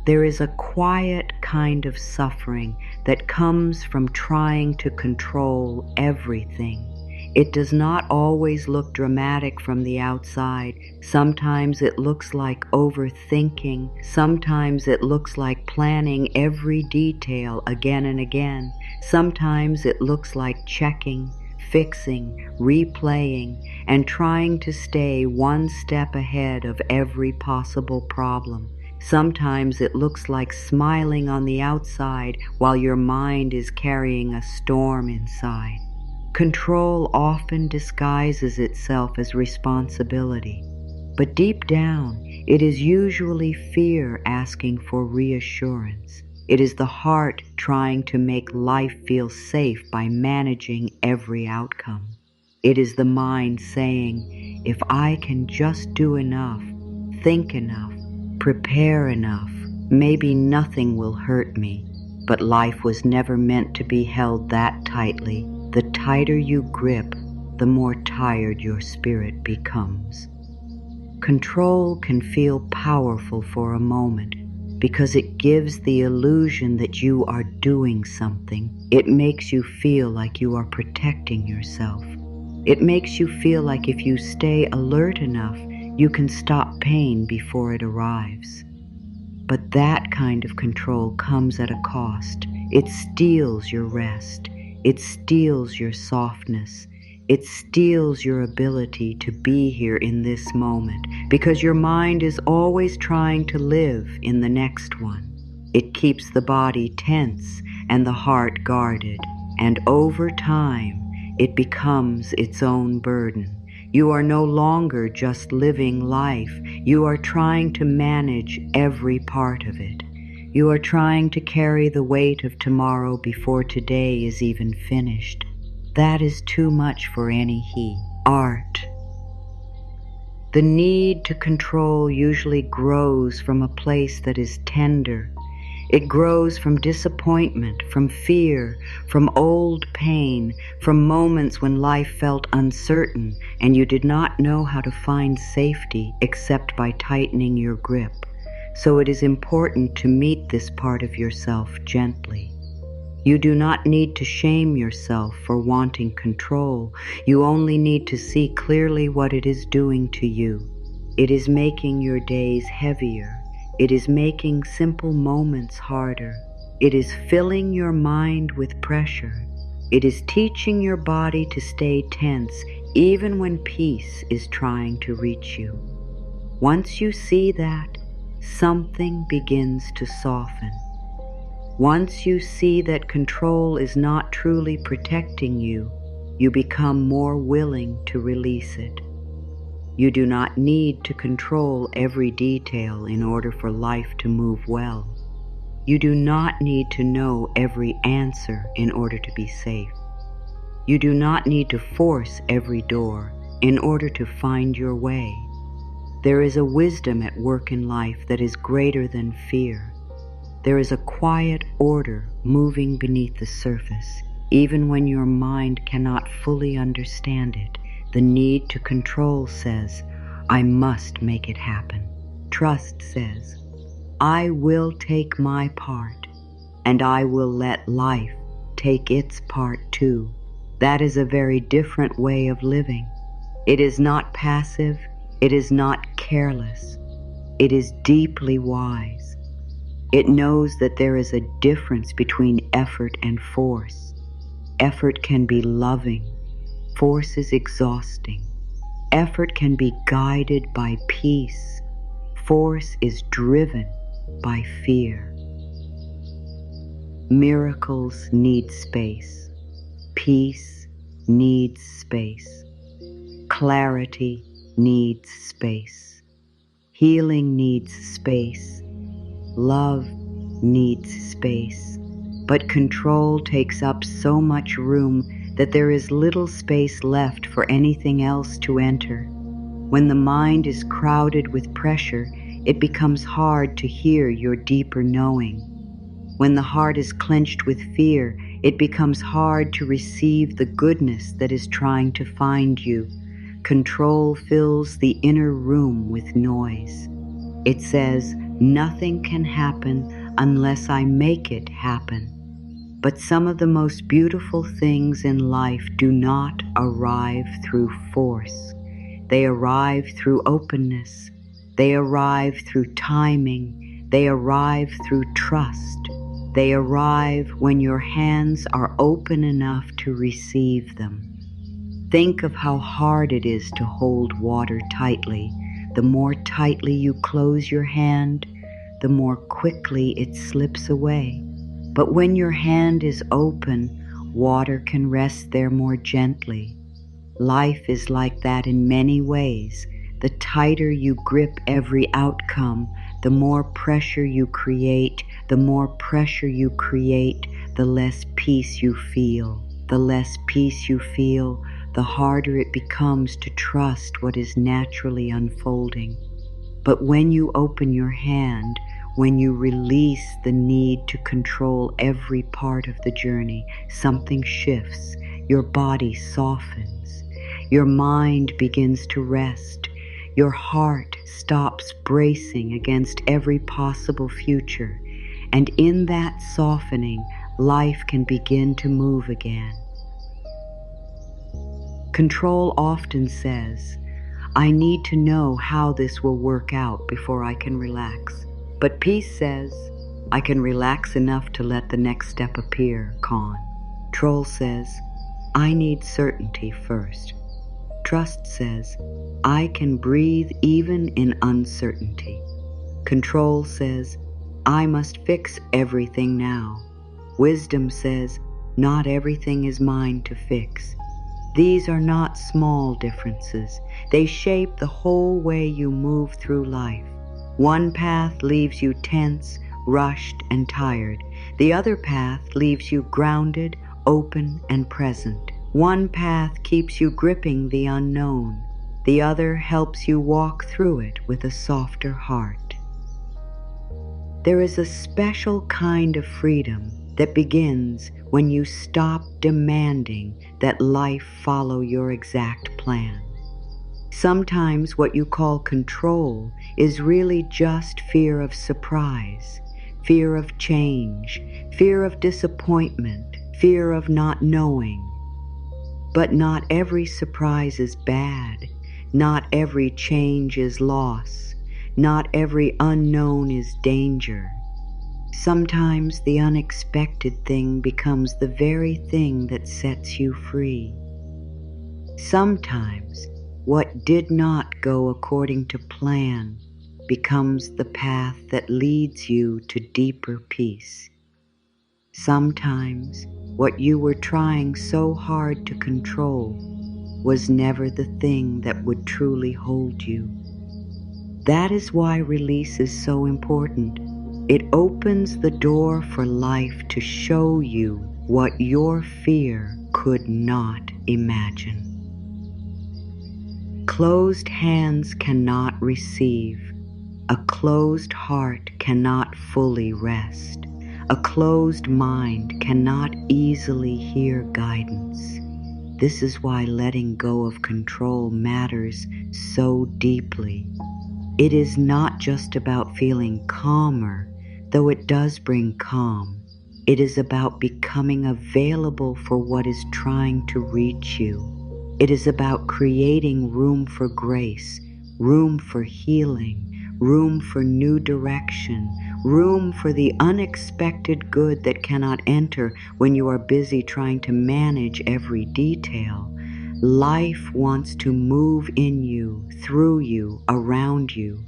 There is a quiet kind of suffering that comes from trying to control everything. It does not always look dramatic from the outside. Sometimes it looks like overthinking. Sometimes it looks like planning every detail again and again. Sometimes it looks like checking, fixing, replaying, and trying to stay one step ahead of every possible problem. Sometimes it looks like smiling on the outside while your mind is carrying a storm inside. Control often disguises itself as responsibility, but deep down, it is usually fear asking for reassurance. It is the heart trying to make life feel safe by managing every outcome. It is the mind saying, if I can just do enough, think enough, prepare enough, maybe nothing will hurt me. But life was never meant to be held that tightly. The tighter you grip, the more tired your spirit becomes. Control can feel powerful for a moment because it gives the illusion that you are doing something. It makes you feel like you are protecting yourself. It makes you feel like if you stay alert enough, you can stop pain before it arrives. But that kind of control comes at a cost. It steals your rest. It steals your softness. It steals your ability to be here in this moment because your mind is always trying to live in the next one. It keeps the body tense and the heart guarded, and over time, it becomes its own burden. You are no longer just living life. You are trying to manage every part of it. You are trying to carry the weight of tomorrow before today is even finished. That is too much for any he. Art. The need to control usually grows from a place that is tender. It grows from disappointment, from fear, from old pain, from moments when life felt uncertain and you did not know how to find safety except by tightening your grip. So it is important to meet this part of yourself gently. You do not need to shame yourself for wanting control. You only need to see clearly what it is doing to you. It is making your days heavier. It is making simple moments harder. It is filling your mind with pressure. It is teaching your body to stay tense even when peace is trying to reach you. Once you see that, something begins to soften. Once you see that control is not truly protecting you, you become more willing to release it. You do not need to control every detail in order for life to move well. You do not need to know every answer in order to be safe. You do not need to force every door in order to find your way. There is a wisdom at work in life that is greater than fear. There is a quiet order moving beneath the surface, even when your mind cannot fully understand it. The need to control says, I must make it happen. Trust says, I will take my part, and I will let life take its part too. That is a very different way of living. It is not passive. It is not careless. It is deeply wise. It knows that there is a difference between effort and force. Effort can be loving. Force is exhausting. Effort can be guided by peace. Force is driven by fear. Miracles need space. Peace needs space. Clarity needs space. Healing needs space. Love needs space. But control takes up so much room that there is little space left for anything else to enter. When the mind is crowded with pressure, it becomes hard to hear your deeper knowing. When the heart is clenched with fear, it becomes hard to receive the goodness that is trying to find you. Control fills the inner room with noise. It says, nothing can happen unless I make it happen. But some of the most beautiful things in life do not arrive through force. They arrive through openness. They arrive through timing. They arrive through trust. They arrive when your hands are open enough to receive them. Think of how hard it is to hold water tightly. The more tightly you close your hand, the more quickly it slips away. But when your hand is open, water can rest there more gently. Life is like that in many ways. The tighter you grip every outcome, the more pressure you create. The more pressure you create, the less peace you feel. The less peace you feel, the harder it becomes to trust what is naturally unfolding. But when you open your hand, when you release the need to control every part of the journey, something shifts. Your body softens. Your mind begins to rest. Your heart stops bracing against every possible future. And in that softening, life can begin to move again. Control often says, I need to know how this will work out before I can relax. But peace says, I can relax enough to let the next step appear, calm. Control says, I need certainty first. Trust says, I can breathe even in uncertainty. Control says, I must fix everything now. Wisdom says, not everything is mine to fix. These are not small differences. They shape the whole way you move through life. One path leaves you tense, rushed, and tired. The other path leaves you grounded, open, and present. One path keeps you gripping the unknown. The other helps you walk through it with a softer heart. There is a special kind of freedom that begins when you stop demanding that life follow your exact plan. Sometimes what you call control is really just fear of surprise, fear of change, fear of disappointment, fear of not knowing. But not every surprise is bad. Not every change is loss. Not every unknown is danger. Sometimes the unexpected thing becomes the very thing that sets you free. Sometimes what did not go according to plan becomes the path that leads you to deeper peace. Sometimes what you were trying so hard to control was never the thing that would truly hold you. That is why release is so important. It opens the door for life to show you what your fear could not imagine. Closed hands cannot receive. A closed heart cannot fully rest. A closed mind cannot easily hear guidance. This is why letting go of control matters so deeply. It is not just about feeling calmer, though it does bring calm. It is about becoming available for what is trying to reach you. It is about creating room for grace, room for healing, room for new direction, room for the unexpected good that cannot enter when you are busy trying to manage every detail. Life wants to move in you, through you, around you.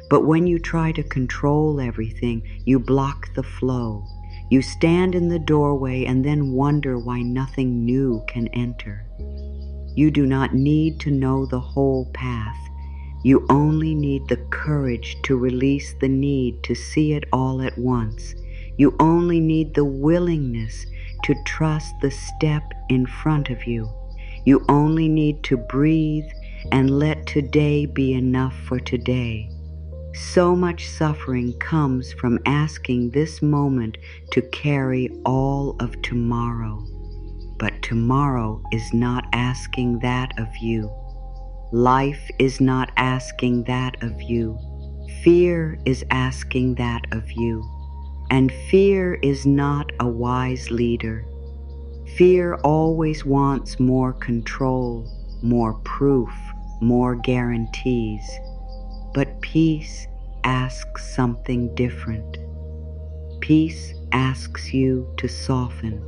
But when you try to control everything, you block the flow. You stand in the doorway and then wonder why nothing new can enter. You do not need to know the whole path. You only need the courage to release the need to see it all at once. You only need the willingness to trust the step in front of you. You only need to breathe and let today be enough for today. So much suffering comes from asking this moment to carry all of tomorrow. But tomorrow is not asking that of you. Life is not asking that of you. Fear is asking that of you. And fear is not a wise leader. Fear always wants more control, more proof, more guarantees. But peace asks something different. Peace asks you to soften.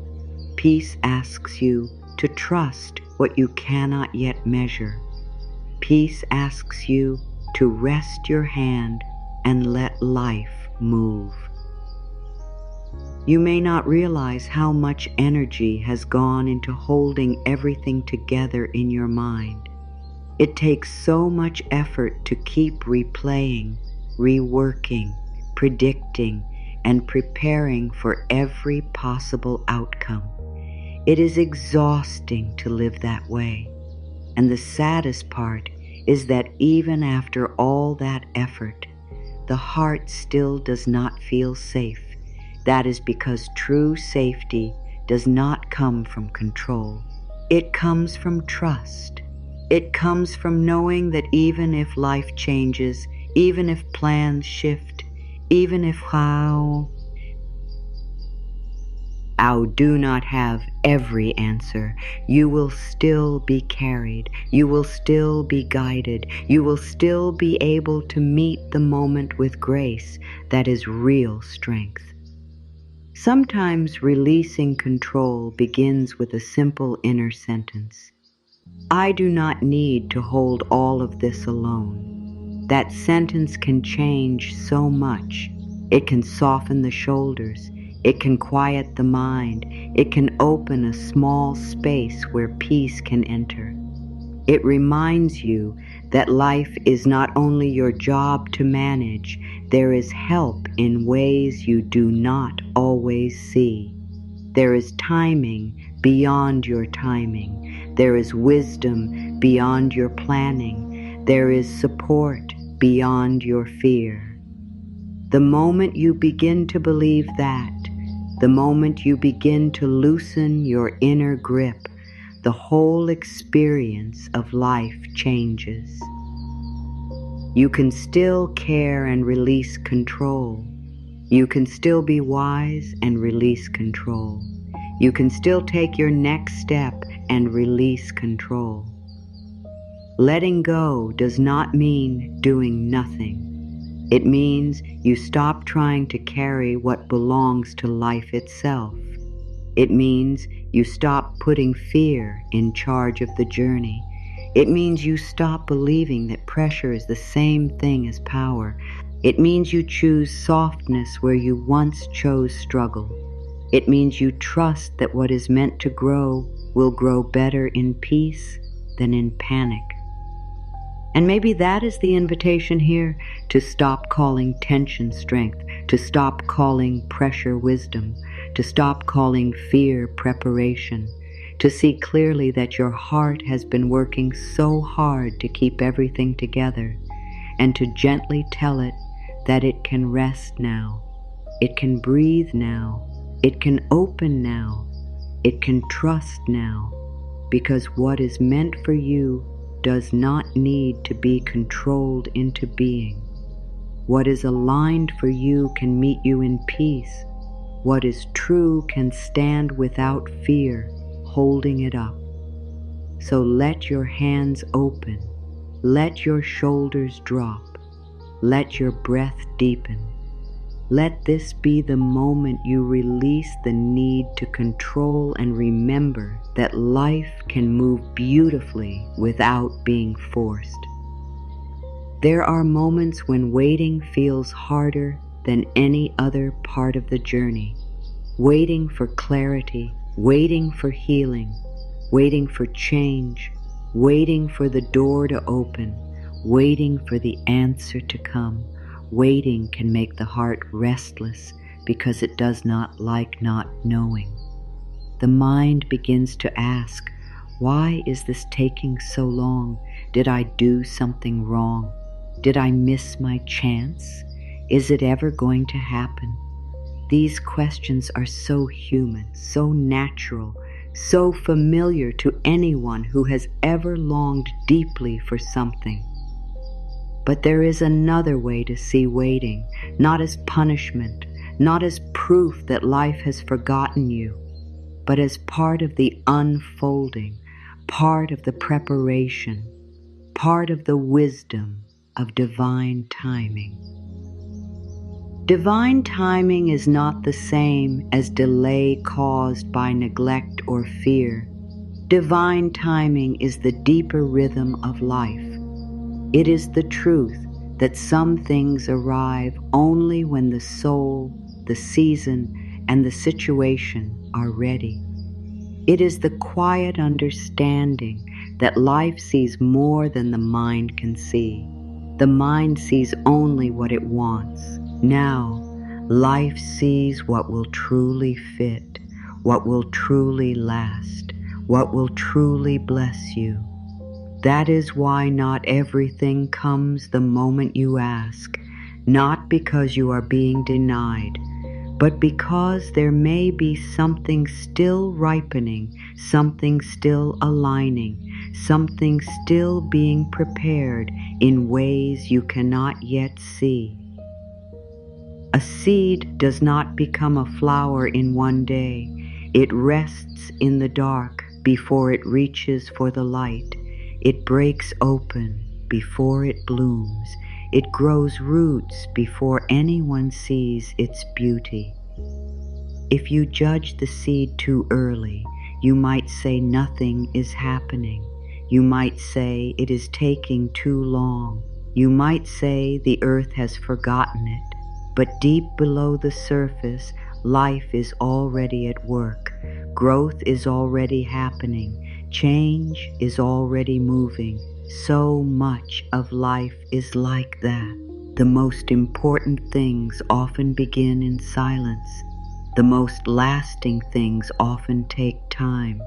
Peace asks you to trust what you cannot yet measure. Peace asks you to rest your hand and let life move. You may not realize how much energy has gone into holding everything together in your mind. It takes so much effort to keep replaying, reworking, predicting, and preparing for every possible outcome. It is exhausting to live that way. And the saddest part is that even after all that effort, the heart still does not feel safe. That is because true safety does not come from control. It comes from trust. It comes from knowing that even if life changes, even if plans shift, even if how do not have every answer, you will still be carried, you will still be guided, you will still be able to meet the moment with grace. That is real strength. Sometimes releasing control begins with a simple inner sentence. I do not need to hold all of this alone. That sentence can change so much. It can soften the shoulders. It can quiet the mind. It can open a small space where peace can enter. It reminds you that life is not only your job to manage, there is help in ways you do not always see. There is timing beyond your timing. There is wisdom beyond your planning. There is support beyond your fear. The moment you begin to believe that, the moment you begin to loosen your inner grip, the whole experience of life changes. You can still care and release control. You can still be wise and release control. You can still take your next step and release control. Letting go does not mean doing nothing. It means you stop trying to carry what belongs to life itself. It means you stop putting fear in charge of the journey. It means you stop believing that pressure is the same thing as power. It means you choose softness where you once chose struggle. It means you trust that what is meant to grow will grow better in peace than in panic. And maybe that is the invitation here, to stop calling tension strength, to stop calling pressure wisdom, to stop calling fear preparation, to see clearly that your heart has been working so hard to keep everything together, and to gently tell it that it can rest now, it can breathe now, it can open now, it can trust now, because what is meant for you does not need to be controlled into being. What is aligned for you can meet you in peace. What is true can stand without fear, holding it up. So let your hands open, let your shoulders drop, let your breath deepen. Let this be the moment you release the need to control and remember that life can move beautifully without being forced. There are moments when waiting feels harder than any other part of the journey. Waiting for clarity, waiting for healing, waiting for change, waiting for the door to open, waiting for the answer to come. Waiting can make the heart restless because it does not like not knowing. The mind begins to ask, why is this taking so long? Did I do something wrong? Did I miss my chance? Is it ever going to happen? These questions are so human, so natural, so familiar to anyone who has ever longed deeply for something. But there is another way to see waiting, not as punishment, not as proof that life has forgotten you, but as part of the unfolding, part of the preparation, part of the wisdom of divine timing. Divine timing is not the same as delay caused by neglect or fear. Divine timing is the deeper rhythm of life. It is the truth that some things arrive only when the soul, the season, and the situation are ready. It is the quiet understanding that life sees more than the mind can see. The mind sees only what it wants. Now, life sees what will truly fit, what will truly last, what will truly bless you. That is why not everything comes the moment you ask, not because you are being denied, but because there may be something still ripening, something still aligning, something still being prepared in ways you cannot yet see. A seed does not become a flower in one day. It rests in the dark before it reaches for the light. It breaks open before it blooms. It grows roots before anyone sees its beauty. If you judge the seed too early, you might say nothing is happening. You might say it is taking too long. You might say the earth has forgotten it. But deep below the surface, life is already at work. Growth is already happening. Change is already moving. So much of life is like that. The most important things often begin in silence. The most lasting things often take time.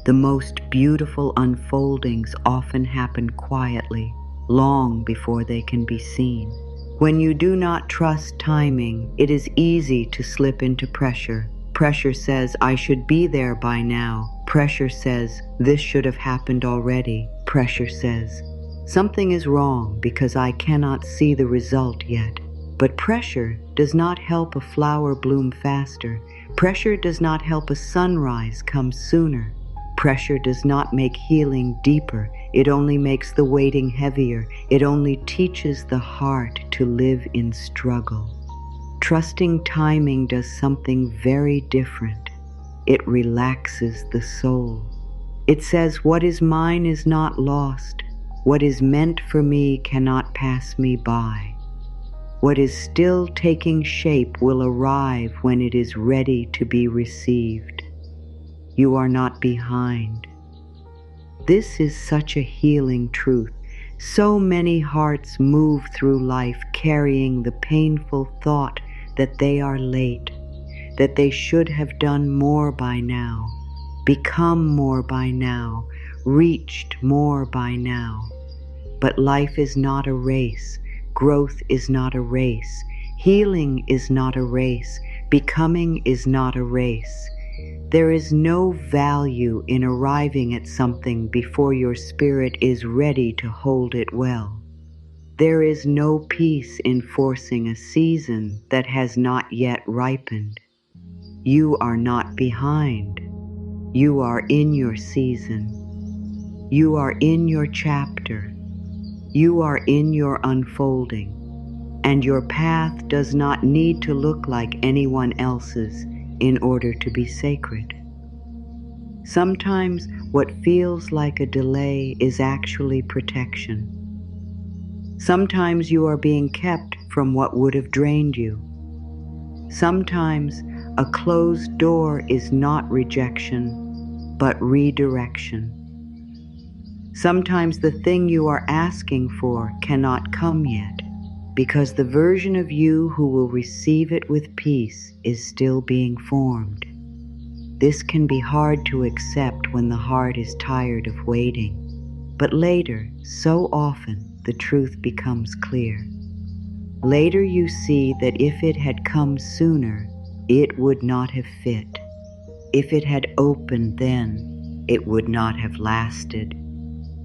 The most beautiful unfoldings often happen quietly, long before they can be seen. When you do not trust timing, it is easy to slip into pressure. Pressure says, I should be there by now. Pressure says, this should have happened already. Pressure says, something is wrong because I cannot see the result yet. But pressure does not help a flower bloom faster. Pressure does not help a sunrise come sooner. Pressure does not make healing deeper. It only makes the waiting heavier. It only teaches the heart to live in struggle. Trusting timing does something very different. It relaxes the soul. It says, what is mine is not lost. What is meant for me cannot pass me by. What is still taking shape will arrive when it is ready to be received. You are not behind. This is such a healing truth. So many hearts move through life carrying the painful thought that they are late, that they should have done more by now, become more by now, reached more by now. But life is not a race. Growth is not a race. Healing is not a race. Becoming is not a race. There is no value in arriving at something before your spirit is ready to hold it well. There is no peace in forcing a season that has not yet ripened. You are not behind. You are in your season. You are in your chapter. You are in your unfolding. And your path does not need to look like anyone else's in order to be sacred. Sometimes what feels like a delay is actually protection. Sometimes you are being kept from what would have drained you. Sometimes a closed door is not rejection, but redirection. Sometimes the thing you are asking for cannot come yet, because the version of you who will receive it with peace is still being formed. This can be hard to accept when the heart is tired of waiting, but later, so often, the truth becomes clear. Later you see that if it had come sooner, it would not have fit. If it had opened then, it would not have lasted.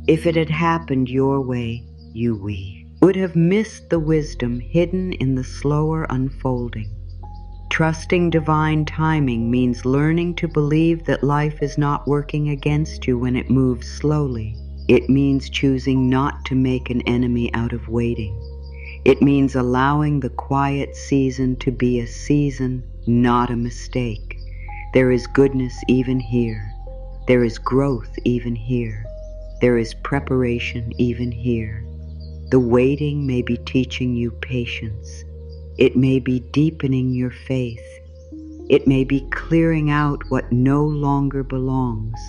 If it had happened your way, you would have missed the wisdom hidden in the slower unfolding. Trusting divine timing means learning to believe that life is not working against you when it moves slowly. It means choosing not to make an enemy out of waiting. It means allowing the quiet season to be a season, not a mistake. There is goodness even here. There is growth even here. There is preparation even here. The waiting may be teaching you patience. It may be deepening your faith. It may be clearing out what no longer belongs.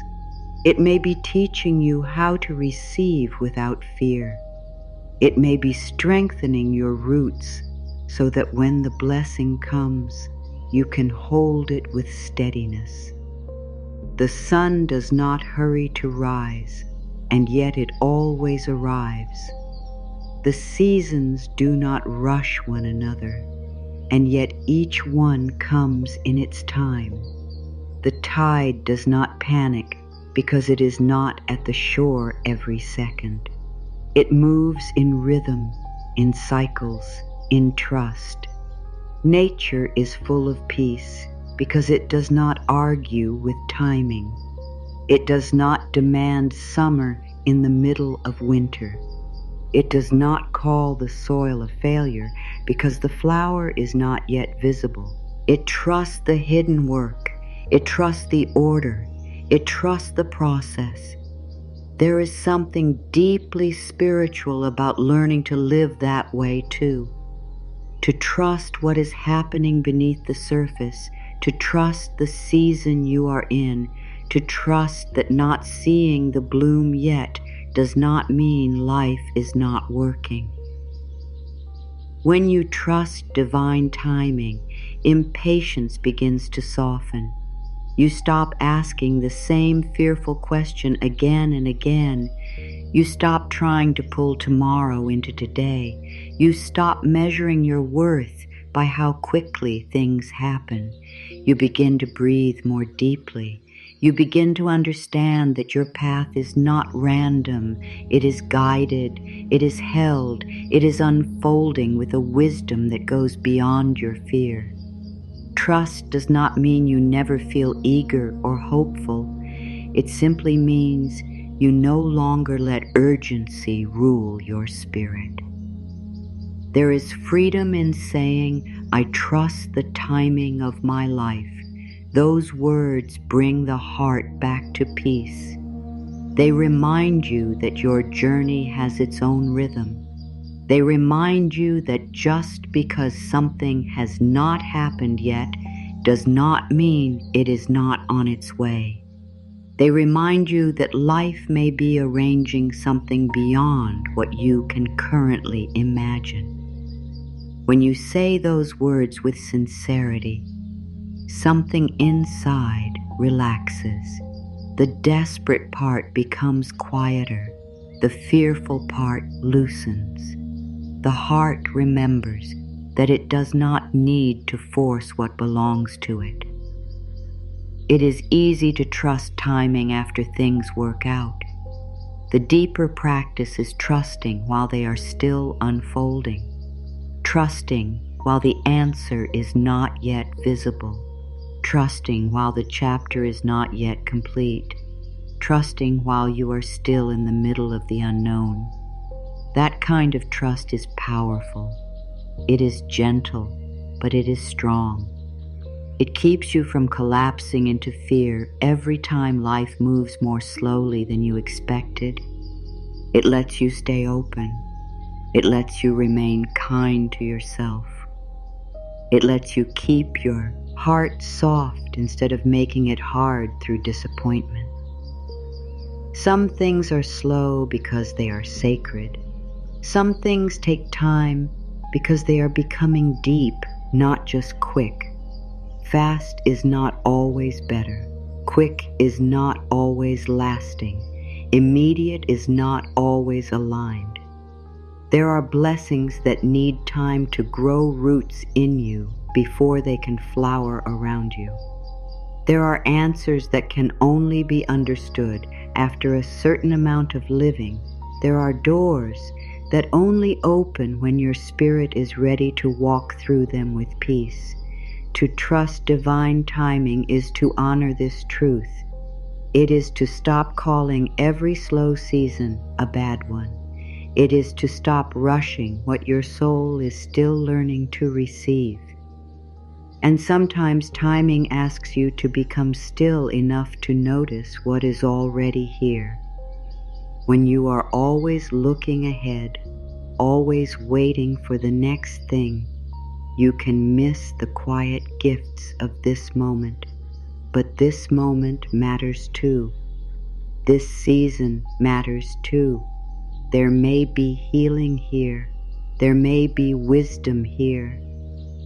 It may be teaching you how to receive without fear. It may be strengthening your roots so that when the blessing comes, you can hold it with steadiness. The sun does not hurry to rise, and yet it always arrives. The seasons do not rush one another, and yet each one comes in its time. The tide does not panic because it is not at the shore every second. It moves in rhythm, in cycles, in trust. Nature is full of peace because it does not argue with timing. It does not demand summer in the middle of winter. It does not call the soil a failure because the flower is not yet visible. It trusts the hidden work. It trusts the order. It trusts the process. There is something deeply spiritual about learning to live that way too. To trust what is happening beneath the surface, to trust the season you are in, to trust that not seeing the bloom yet does not mean life is not working. When you trust divine timing, impatience begins to soften. You stop asking the same fearful question again and again. You stop trying to pull tomorrow into today. You stop measuring your worth by how quickly things happen. You begin to breathe more deeply. You begin to understand that your path is not random. It is guided. It is held. It is unfolding with a wisdom that goes beyond your fear. Trust does not mean you never feel eager or hopeful. It simply means you no longer let urgency rule your spirit. There is freedom in saying, I trust the timing of my life. Those words bring the heart back to peace. They remind you that your journey has its own rhythm. They remind you that just because something has not happened yet does not mean it is not on its way. They remind you that life may be arranging something beyond what you can currently imagine. When you say those words with sincerity, something inside relaxes. The desperate part becomes quieter. The fearful part loosens. The heart remembers that it does not need to force what belongs to it. It is easy to trust timing after things work out. The deeper practice is trusting while they are still unfolding. Trusting while the answer is not yet visible. Trusting while the chapter is not yet complete. Trusting while you are still in the middle of the unknown. That kind of trust is powerful. It is gentle, but it is strong. It keeps you from collapsing into fear every time life moves more slowly than you expected. It lets you stay open. It lets you remain kind to yourself. It lets you keep your heart soft instead of making it hard through disappointment. Some things are slow because they are sacred. Some things take time because they are becoming deep, not just quick. Fast is not always better. Quick is not always lasting. Immediate is not always aligned. There are blessings that need time to grow roots in you before they can flower around you. There are answers that can only be understood after a certain amount of living. There are doors that only open when your spirit is ready to walk through them with peace, To trust divine timing is to honor this truth. It is to stop calling every slow season a bad one. It is to stop rushing what your soul is still learning to receive. And sometimes timing asks you to become still enough to notice what is already here. When you are always looking ahead, always waiting for the next thing, you can miss the quiet gifts of this moment. But this moment matters too. This season matters too. There may be healing here. There may be wisdom here.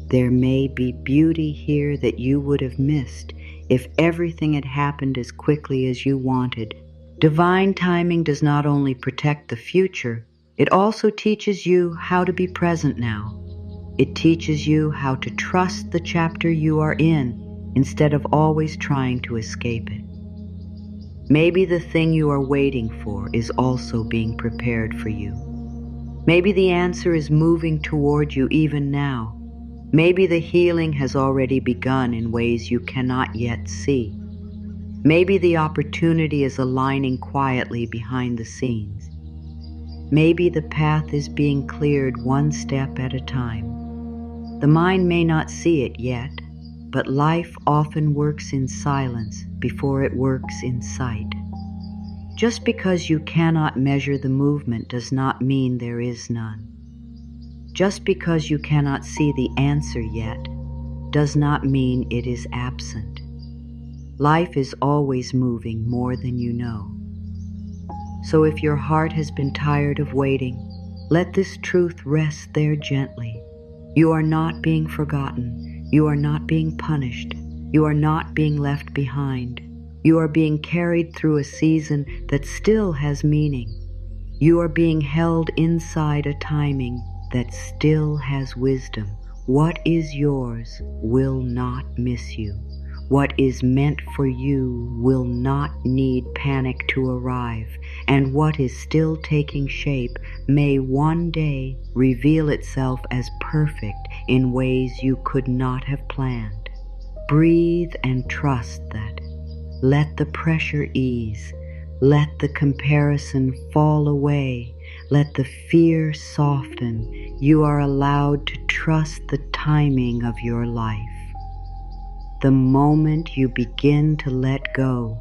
There may be beauty here that you would have missed if everything had happened as quickly as you wanted. Divine timing does not only protect the future, it also teaches you how to be present now. It teaches you how to trust the chapter you are in instead of always trying to escape it. Maybe the thing you are waiting for is also being prepared for you. Maybe the answer is moving toward you even now. Maybe the healing has already begun in ways you cannot yet see. Maybe the opportunity is aligning quietly behind the scenes. Maybe the path is being cleared one step at a time. The mind may not see it yet, but life often works in silence before it works in sight. Just because you cannot measure the movement does not mean there is none. Just because you cannot see the answer yet does not mean it is absent. Life is always moving more than you know. So if your heart has been tired of waiting, let this truth rest there gently. You are not being forgotten. You are not being punished. You are not being left behind. You are being carried through a season that still has meaning. You are being held inside a timing that still has wisdom. What is yours will not miss you. What is meant for you will not need panic to arrive, and what is still taking shape may one day reveal itself as perfect in ways you could not have planned. Breathe and trust that. Let the pressure ease. Let the comparison fall away. Let the fear soften. You are allowed to trust the timing of your life. The moment you begin to let go,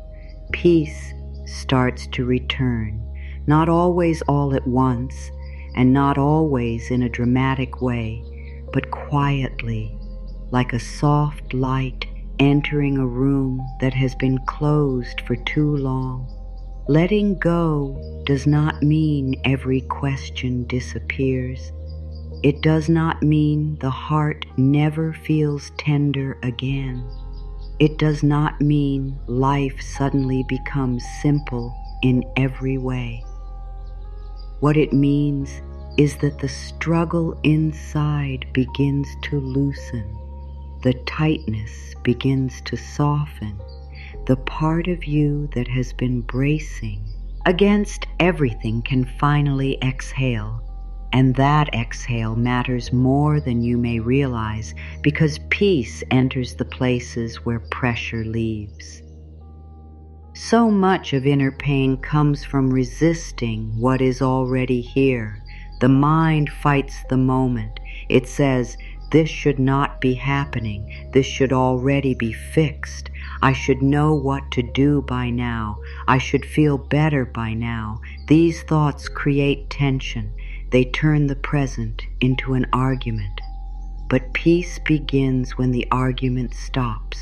peace starts to return, not always all at once, and not always in a dramatic way, but quietly, like a soft light entering a room that has been closed for too long. Letting go does not mean every question disappears. It does not mean the heart never feels tender again. It does not mean life suddenly becomes simple in every way. What it means is that the struggle inside begins to loosen. The tightness begins to soften. The part of you that has been bracing against everything can finally exhale. And that exhale matters more than you may realize because peace enters the places where pressure leaves. So much of inner pain comes from resisting what is already here. The mind fights the moment. It says, this should not be happening. This should already be fixed. I should know what to do by now. I should feel better by now. These thoughts create tension. They turn the present into an argument. But peace begins when the argument stops.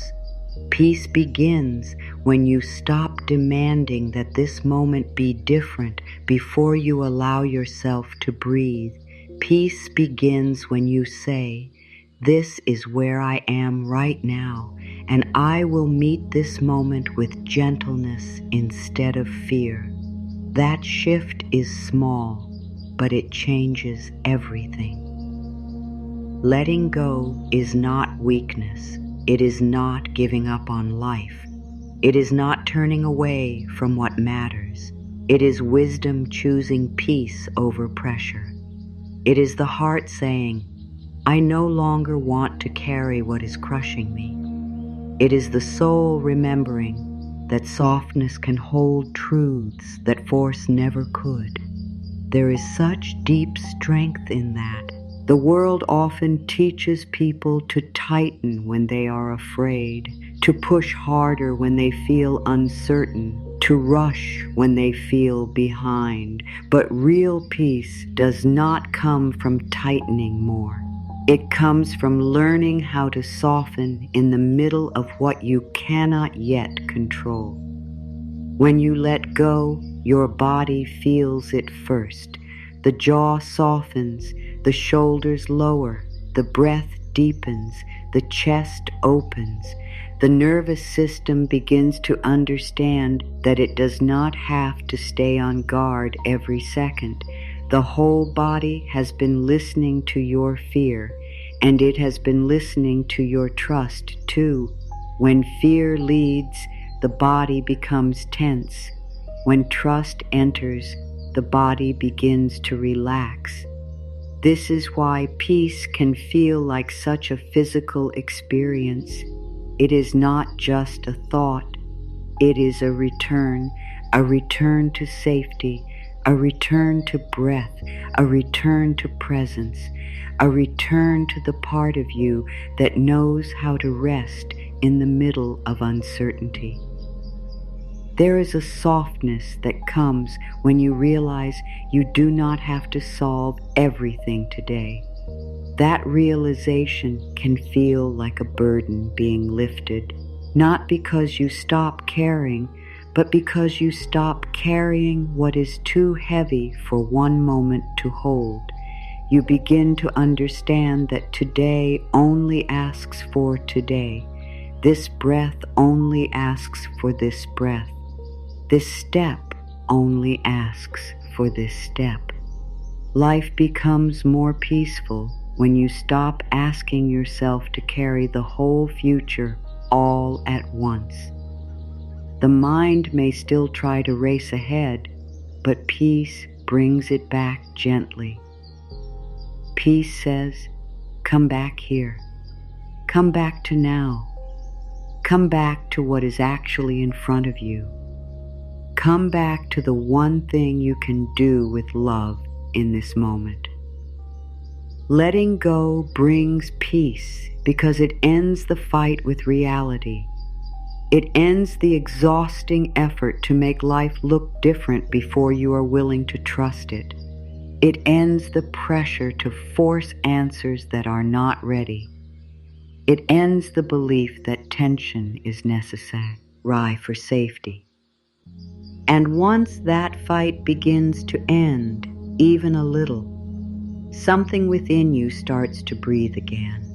Peace begins when you stop demanding that this moment be different before you allow yourself to breathe. Peace begins when you say, this is where I am right now, and I will meet this moment with gentleness instead of fear. That shift is small, but it changes everything. Letting go is not weakness. It is not giving up on life. It is not turning away from what matters. It is wisdom choosing peace over pressure. It is the heart saying, I no longer want to carry what is crushing me. It is the soul remembering that softness can hold truths that force never could. There is such deep strength in that. The world often teaches people to tighten when they are afraid, to push harder when they feel uncertain, to rush when they feel behind. But real peace does not come from tightening more. It comes from learning how to soften in the middle of what you cannot yet control. When you let go, your body feels it first. The jaw softens, the shoulders lower, the breath deepens, the chest opens. The nervous system begins to understand that it does not have to stay on guard every second. The whole body has been listening to your fear, and it has been listening to your trust too. When fear leads, the body becomes tense. When trust enters, the body begins to relax. This is why peace can feel like such a physical experience. It is not just a thought. It is a return to safety, a return to breath, a return to presence, a return to the part of you that knows how to rest in the middle of uncertainty. There is a softness that comes when you realize you do not have to solve everything today. That realization can feel like a burden being lifted, not because you stop caring, but because you stop carrying what is too heavy for one moment to hold. You begin to understand that today only asks for today. This breath only asks for this breath. This step only asks for this step. Life becomes more peaceful when you stop asking yourself to carry the whole future all at once. The mind may still try to race ahead, but peace brings it back gently. Peace says, come back here. Come back to now. Come back to what is actually in front of you. Come back to the one thing you can do with love in this moment. Letting go brings peace because it ends the fight with reality. It ends the exhausting effort to make life look different before you are willing to trust it. It ends the pressure to force answers that are not ready. It ends the belief that tension is necessary for safety. And once that fight begins to end, even a little, something within you starts to breathe again.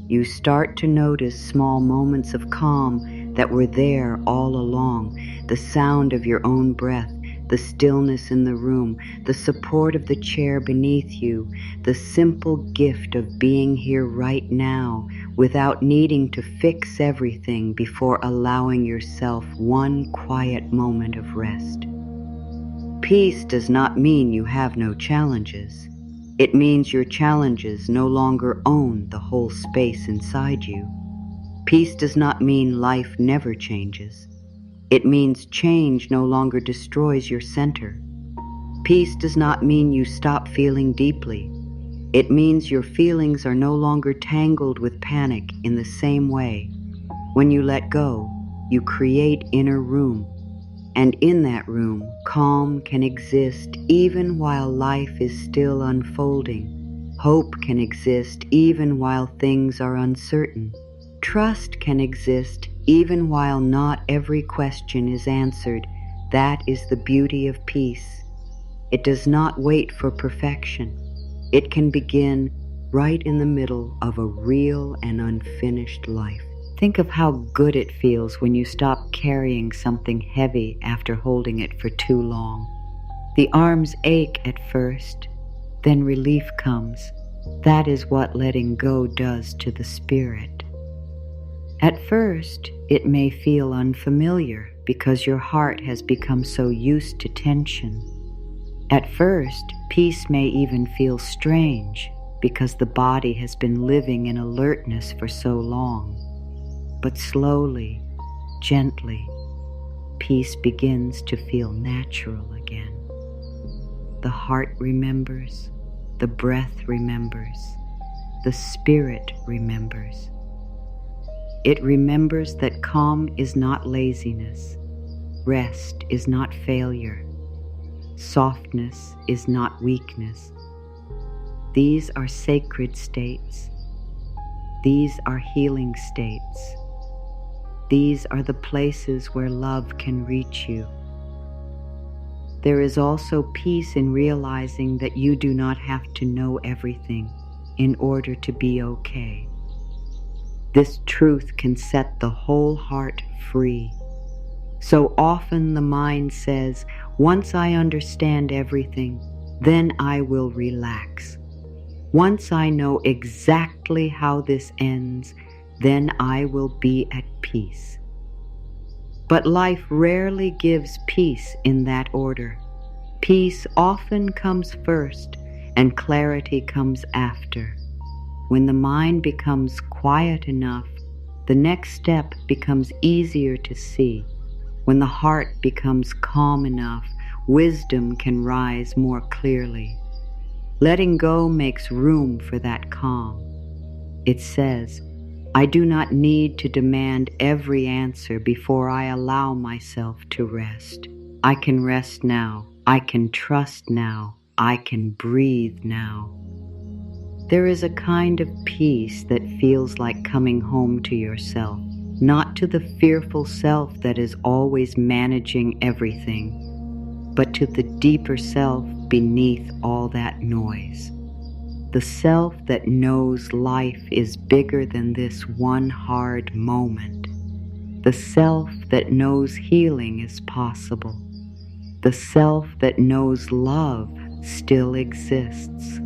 You start to notice small moments of calm that were there all along, the sound of your own breath, the stillness in the room, the support of the chair beneath you, the simple gift of being here right now without needing to fix everything before allowing yourself one quiet moment of rest. Peace does not mean you have no challenges. It means your challenges no longer own the whole space inside you. Peace does not mean life never changes. It means change no longer destroys your center. Peace does not mean you stop feeling deeply. It means your feelings are no longer tangled with panic in the same way. When you let go, you create inner room. And in that room, calm can exist even while life is still unfolding. Hope can exist even while things are uncertain. Trust can exist even while not every question is answered. That is the beauty of peace. It does not wait for perfection. It can begin right in the middle of a real and unfinished life. Think of how good it feels when you stop carrying something heavy after holding it for too long. The arms ache at first, then relief comes. That is what letting go does to the spirit. At first, it may feel unfamiliar because your heart has become so used to tension. At first, peace may even feel strange. because the body has been living in alertness for so long. But slowly, gently, peace begins to feel natural again. The heart remembers, the breath remembers, the spirit remembers. It remembers that calm is not laziness, rest is not failure, softness is not weakness. These are sacred states. These are healing states. These are the places where love can reach you. There is also peace in realizing that you do not have to know everything in order to be okay. This truth can set the whole heart free. So often the mind says, once I understand everything, then I will relax. Once I know exactly how this ends, then I will be at peace. But life rarely gives peace in that order. Peace often comes first, and clarity comes after. When the mind becomes quiet enough, the next step becomes easier to see. When the heart becomes calm enough, wisdom can rise more clearly. Letting go makes room for that calm. It says, I do not need to demand every answer before I allow myself to rest. I can rest now. I can trust now. I can breathe now. There is a kind of peace that feels like coming home to yourself, not to the fearful self that is always managing everything, but to the deeper self beneath all that noise. The self that knows life is bigger than this one hard moment. The self that knows healing is possible. The self that knows love still exists.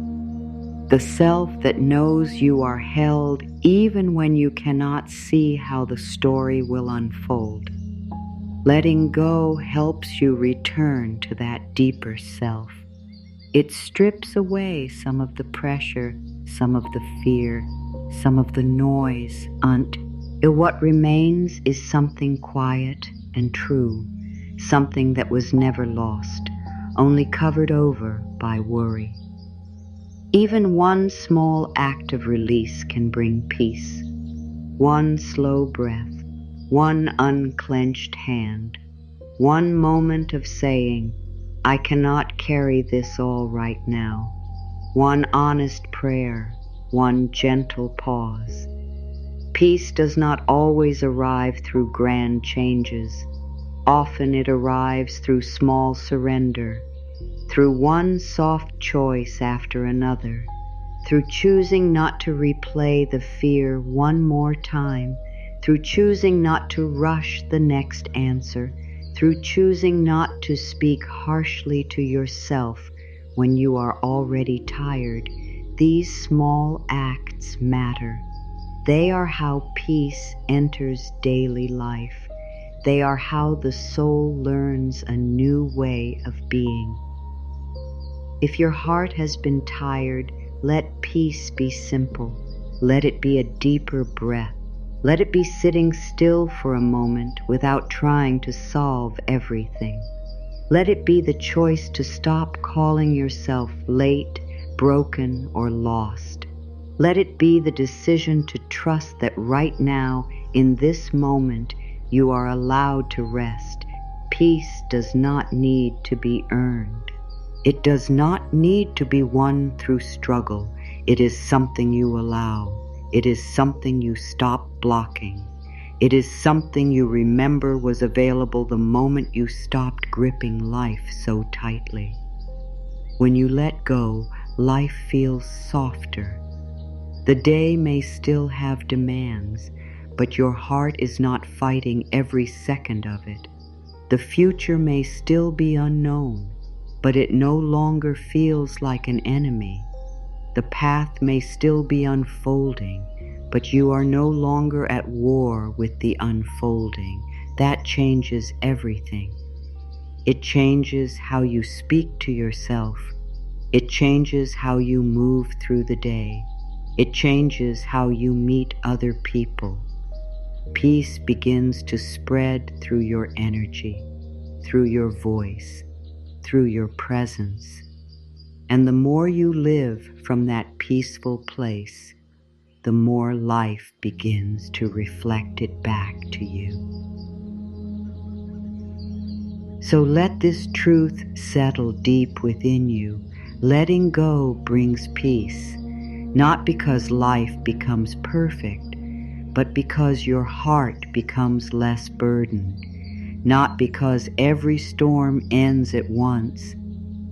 The self that knows you are held even when you cannot see how the story will unfold. Letting go helps you return to that deeper self. It strips away some of the pressure, some of the fear, some of the noise, and what remains is something quiet and true, something that was never lost, only covered over by worry. Even one small act of release can bring peace. One slow breath, one unclenched hand, one moment of saying, I cannot carry this all right now. One honest prayer, one gentle pause. Peace does not always arrive through grand changes. Often it arrives through small surrender, through one soft choice after another, through choosing not to replay the fear one more time, through choosing not to rush the next answer, through choosing not to speak harshly to yourself when you are already tired. These small acts matter. They are how peace enters daily life. They are how the soul learns a new way of being. If your heart has been tired, let peace be simple. Let it be a deeper breath. Let it be sitting still for a moment without trying to solve everything. Let it be the choice to stop calling yourself late, broken, or lost. Let it be the decision to trust that right now, in this moment, you are allowed to rest. Peace does not need to be earned. It does not need to be won through struggle. It is something you allow. It is something you stop blocking. It is something you remember was available the moment you stopped gripping life so tightly. When you let go, life feels softer. The day may still have demands, but your heart is not fighting every second of it. The future may still be unknown, but it no longer feels like an enemy. The path may still be unfolding, but you are no longer at war with the unfolding. That changes everything. It changes how you speak to yourself. It changes how you move through the day. It changes how you meet other people. Peace begins to spread through your energy, through your voice, through your presence. And the more you live from that peaceful place, the more life begins to reflect it back to you. So let this truth settle deep within you. Letting go brings peace, not because life becomes perfect, but because your heart becomes less burdened, not because every storm ends at once,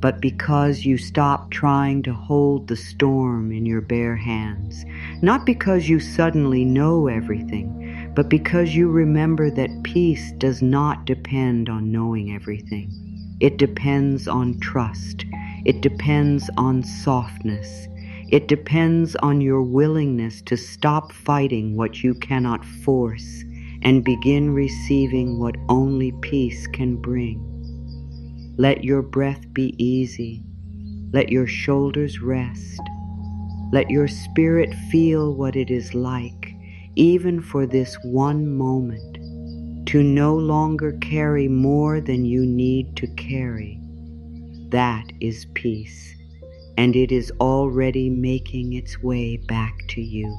but because you stop trying to hold the storm in your bare hands, not because you suddenly know everything, but because you remember that peace does not depend on knowing everything. It depends on trust. It depends on softness. It depends on your willingness to stop fighting what you cannot force and begin receiving what only peace can bring. Let your breath be easy. Let your shoulders rest. Let your spirit feel what it is like, even for this one moment, to no longer carry more than you need to carry. That is peace, and it is already making its way back to you.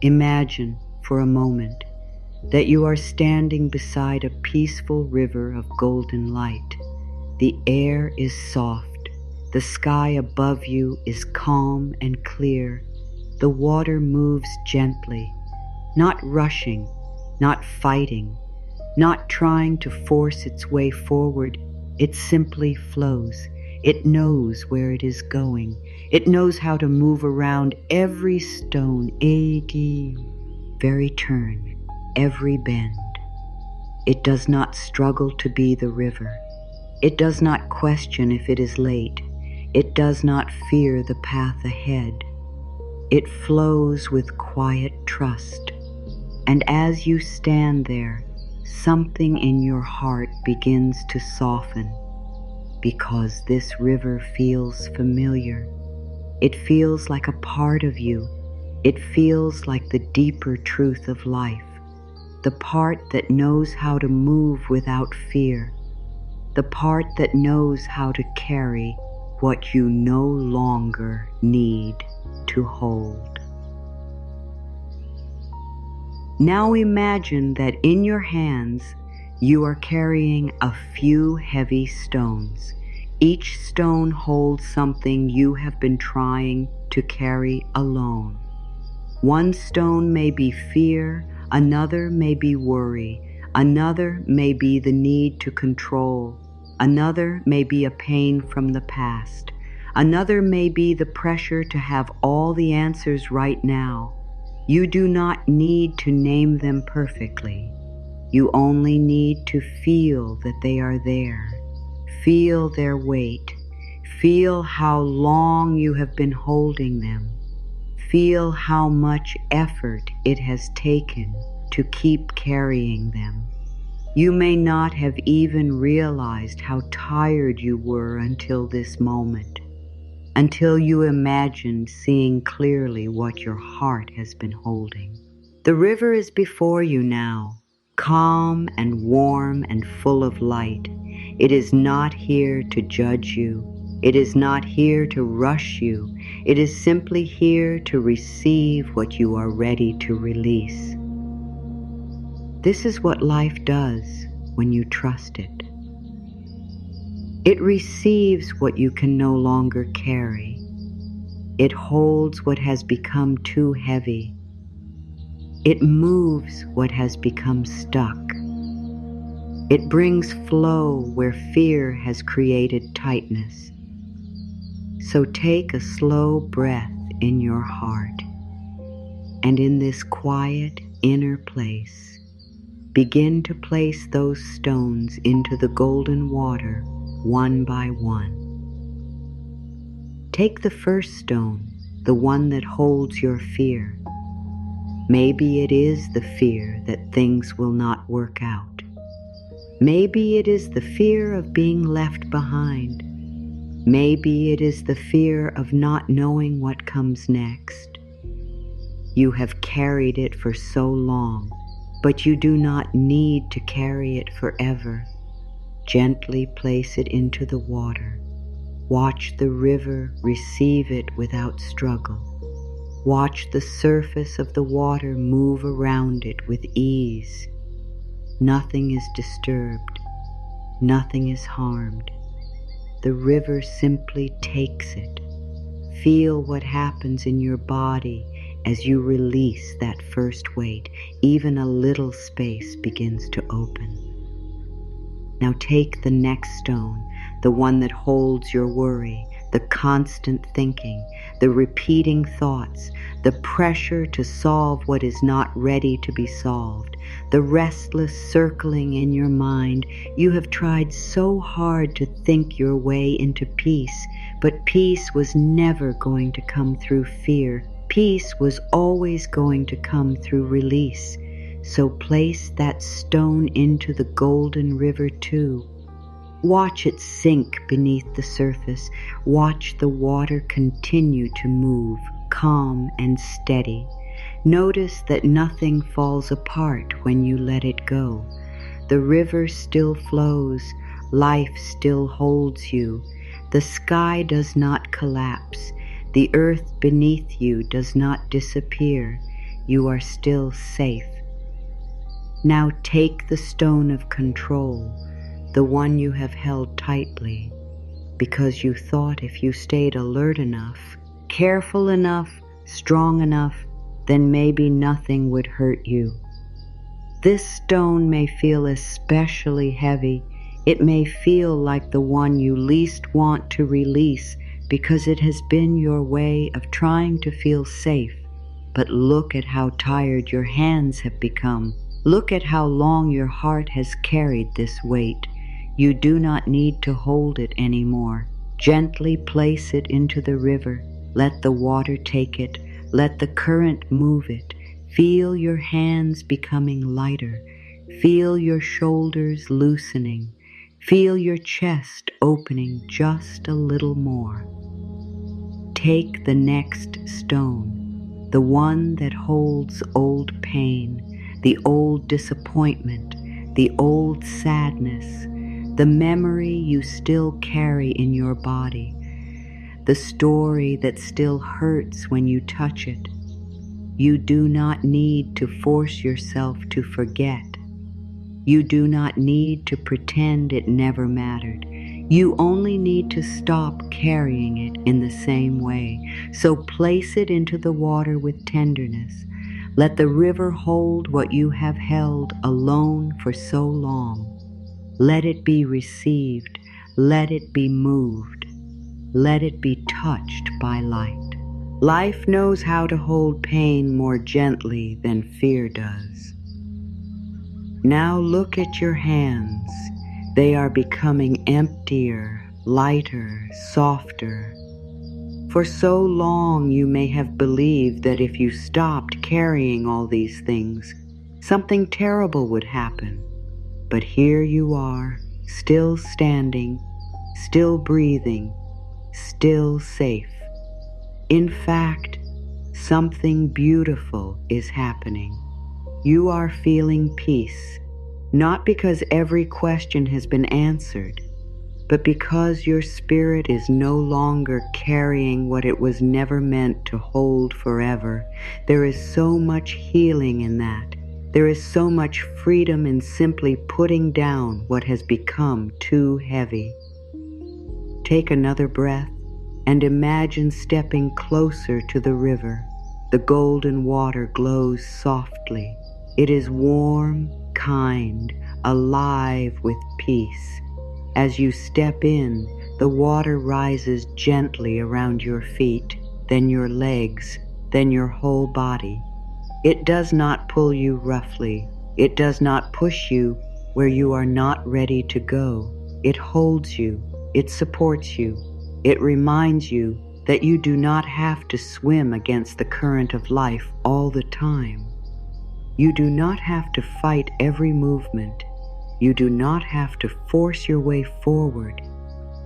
Imagine for a moment that you are standing beside a peaceful river of golden light. The air is soft. The sky above you is calm and clear. The water moves gently, not rushing, not fighting, not trying to force its way forward. It simply flows. It knows where it is going. It knows how to move around every stone, every turn, every bend. It does not struggle to be the river. It does not question if it is late. It does not fear the path ahead. It flows with quiet trust. And as you stand there, something in your heart begins to soften, because this river feels familiar. It feels like a part of you. It feels like the deeper truth of life, the part that knows how to move without fear, the part that knows how to carry what you no longer need to hold. Now imagine that in your hands you are carrying a few heavy stones. Each stone holds something you have been trying to carry alone. One stone may be fear, another may be worry, another may be the need to control, another may be a pain from the past, another may be the pressure to have all the answers right now. You do not need to name them perfectly. You only need to feel that they are there. Feel their weight. Feel how long you have been holding them. Feel how much effort it has taken to keep carrying them. You may not have even realized how tired you were until this moment, until you imagined seeing clearly what your heart has been holding. The river is before you now, calm and warm and full of light. It is not here to judge you. It is not here to rush you. It is simply here to receive what you are ready to release. This is what life does when you trust it. It receives what you can no longer carry. It holds what has become too heavy. It moves what has become stuck. It brings flow where fear has created tightness. So take a slow breath in your heart, and in this quiet inner place, begin to place those stones into the golden water one by one. Take the first stone, the one that holds your fear. Maybe it is the fear that things will not work out. Maybe it is the fear of being left behind. Maybe it is the fear of not knowing what comes next. You have carried it for so long, but you do not need to carry it forever. Gently place it into the water. Watch the river receive it without struggle. Watch the surface of the water move around it with ease. Nothing is disturbed. Nothing is harmed. The river simply takes it. Feel what happens in your body as you release that first weight. Even a little space begins to open. Now take the next stone, the one that holds your worry, the constant thinking, the repeating thoughts, the pressure to solve what is not ready to be solved, the restless circling in your mind. You have tried so hard to think your way into peace, but peace was never going to come through fear. Peace was always going to come through release. So place that stone into the golden river too. Watch it sink beneath the surface. Watch the water continue to move, calm and steady. Notice that nothing falls apart when you let it go. The river still flows. Life still holds you. The sky does not collapse. The earth beneath you does not disappear. You are still safe. Now take the stone of control, the one you have held tightly, because you thought if you stayed alert enough, careful enough, strong enough, then maybe nothing would hurt you. This stone may feel especially heavy. It may feel like the one you least want to release because it has been your way of trying to feel safe. But look at how tired your hands have become. Look at how long your heart has carried this weight. You do not need to hold it anymore. Gently place it into the river. Let the water take it. Let the current move it. Feel your hands becoming lighter. Feel your shoulders loosening. Feel your chest opening just a little more. Take the next stone, the one that holds old pain, the old disappointment, the old sadness, the memory you still carry in your body, the story that still hurts when you touch it. You do not need to force yourself to forget. You do not need to pretend it never mattered. You only need to stop carrying it in the same way. So place it into the water with tenderness. Let the river hold what you have held alone for so long. Let it be received. Let it be moved. Let it be touched by light. Life knows how to hold pain more gently than fear does. Now look at your hands. They are becoming emptier, lighter, softer. For so long you may have believed that if you stopped carrying all these things, something terrible would happen. But here you are, still standing, still breathing, still safe. In fact, something beautiful is happening. You are feeling peace, not because every question has been answered, but because your spirit is no longer carrying what it was never meant to hold forever. There is so much healing in that. There is so much freedom in simply putting down what has become too heavy. Take another breath and imagine stepping closer to the river. The golden water glows softly. It is warm, kind, alive with peace. As you step in, the water rises gently around your feet, then your legs, then your whole body. It does not pull you roughly. It does not push you where you are not ready to go. It holds you. It supports you. It reminds you that you do not have to swim against the current of life all the time. You do not have to fight every movement. You do not have to force your way forward.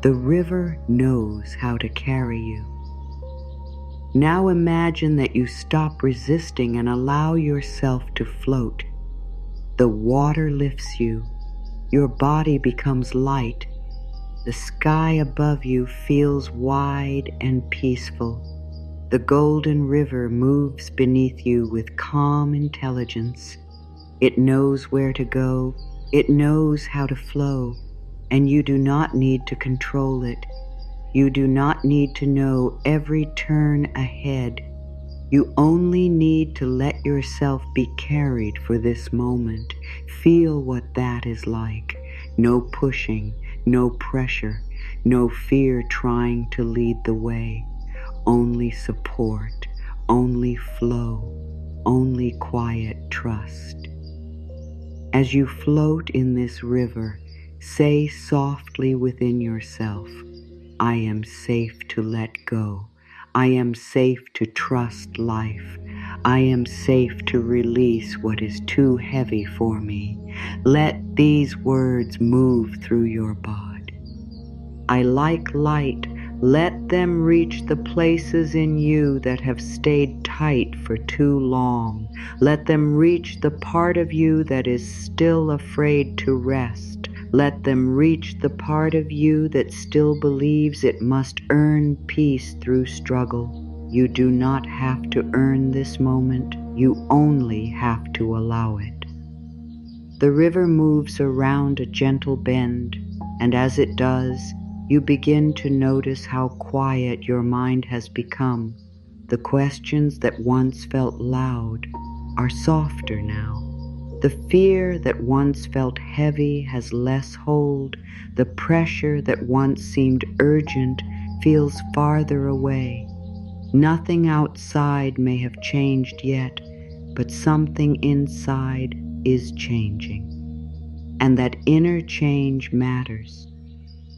The river knows how to carry you. Now imagine that you stop resisting and allow yourself to float. The water lifts you. Your body becomes light. The sky above you feels wide and peaceful. The golden river moves beneath you with calm intelligence. It knows where to go. It knows how to flow, and you do not need to control it. You do not need to know every turn ahead. You only need to let yourself be carried for this moment. Feel what that is like. No pushing, no pressure, no fear trying to lead the way. Only support, only flow, only quiet trust. As you float in this river, say softly within yourself, I am safe to let go. I am safe to trust life. I am safe to release what is too heavy for me. Let these words move through your body. I like light. Let them reach the places in you that have stayed tight for too long. Let them reach the part of you that is still afraid to rest. Let them reach the part of you that still believes it must earn peace through struggle. You do not have to earn this moment. You only have to allow it. The river moves around a gentle bend, and as it does, you begin to notice how quiet your mind has become. The questions that once felt loud are softer now. The fear that once felt heavy has less hold. The pressure that once seemed urgent feels farther away. Nothing outside may have changed yet, but something inside is changing. And that inner change matters.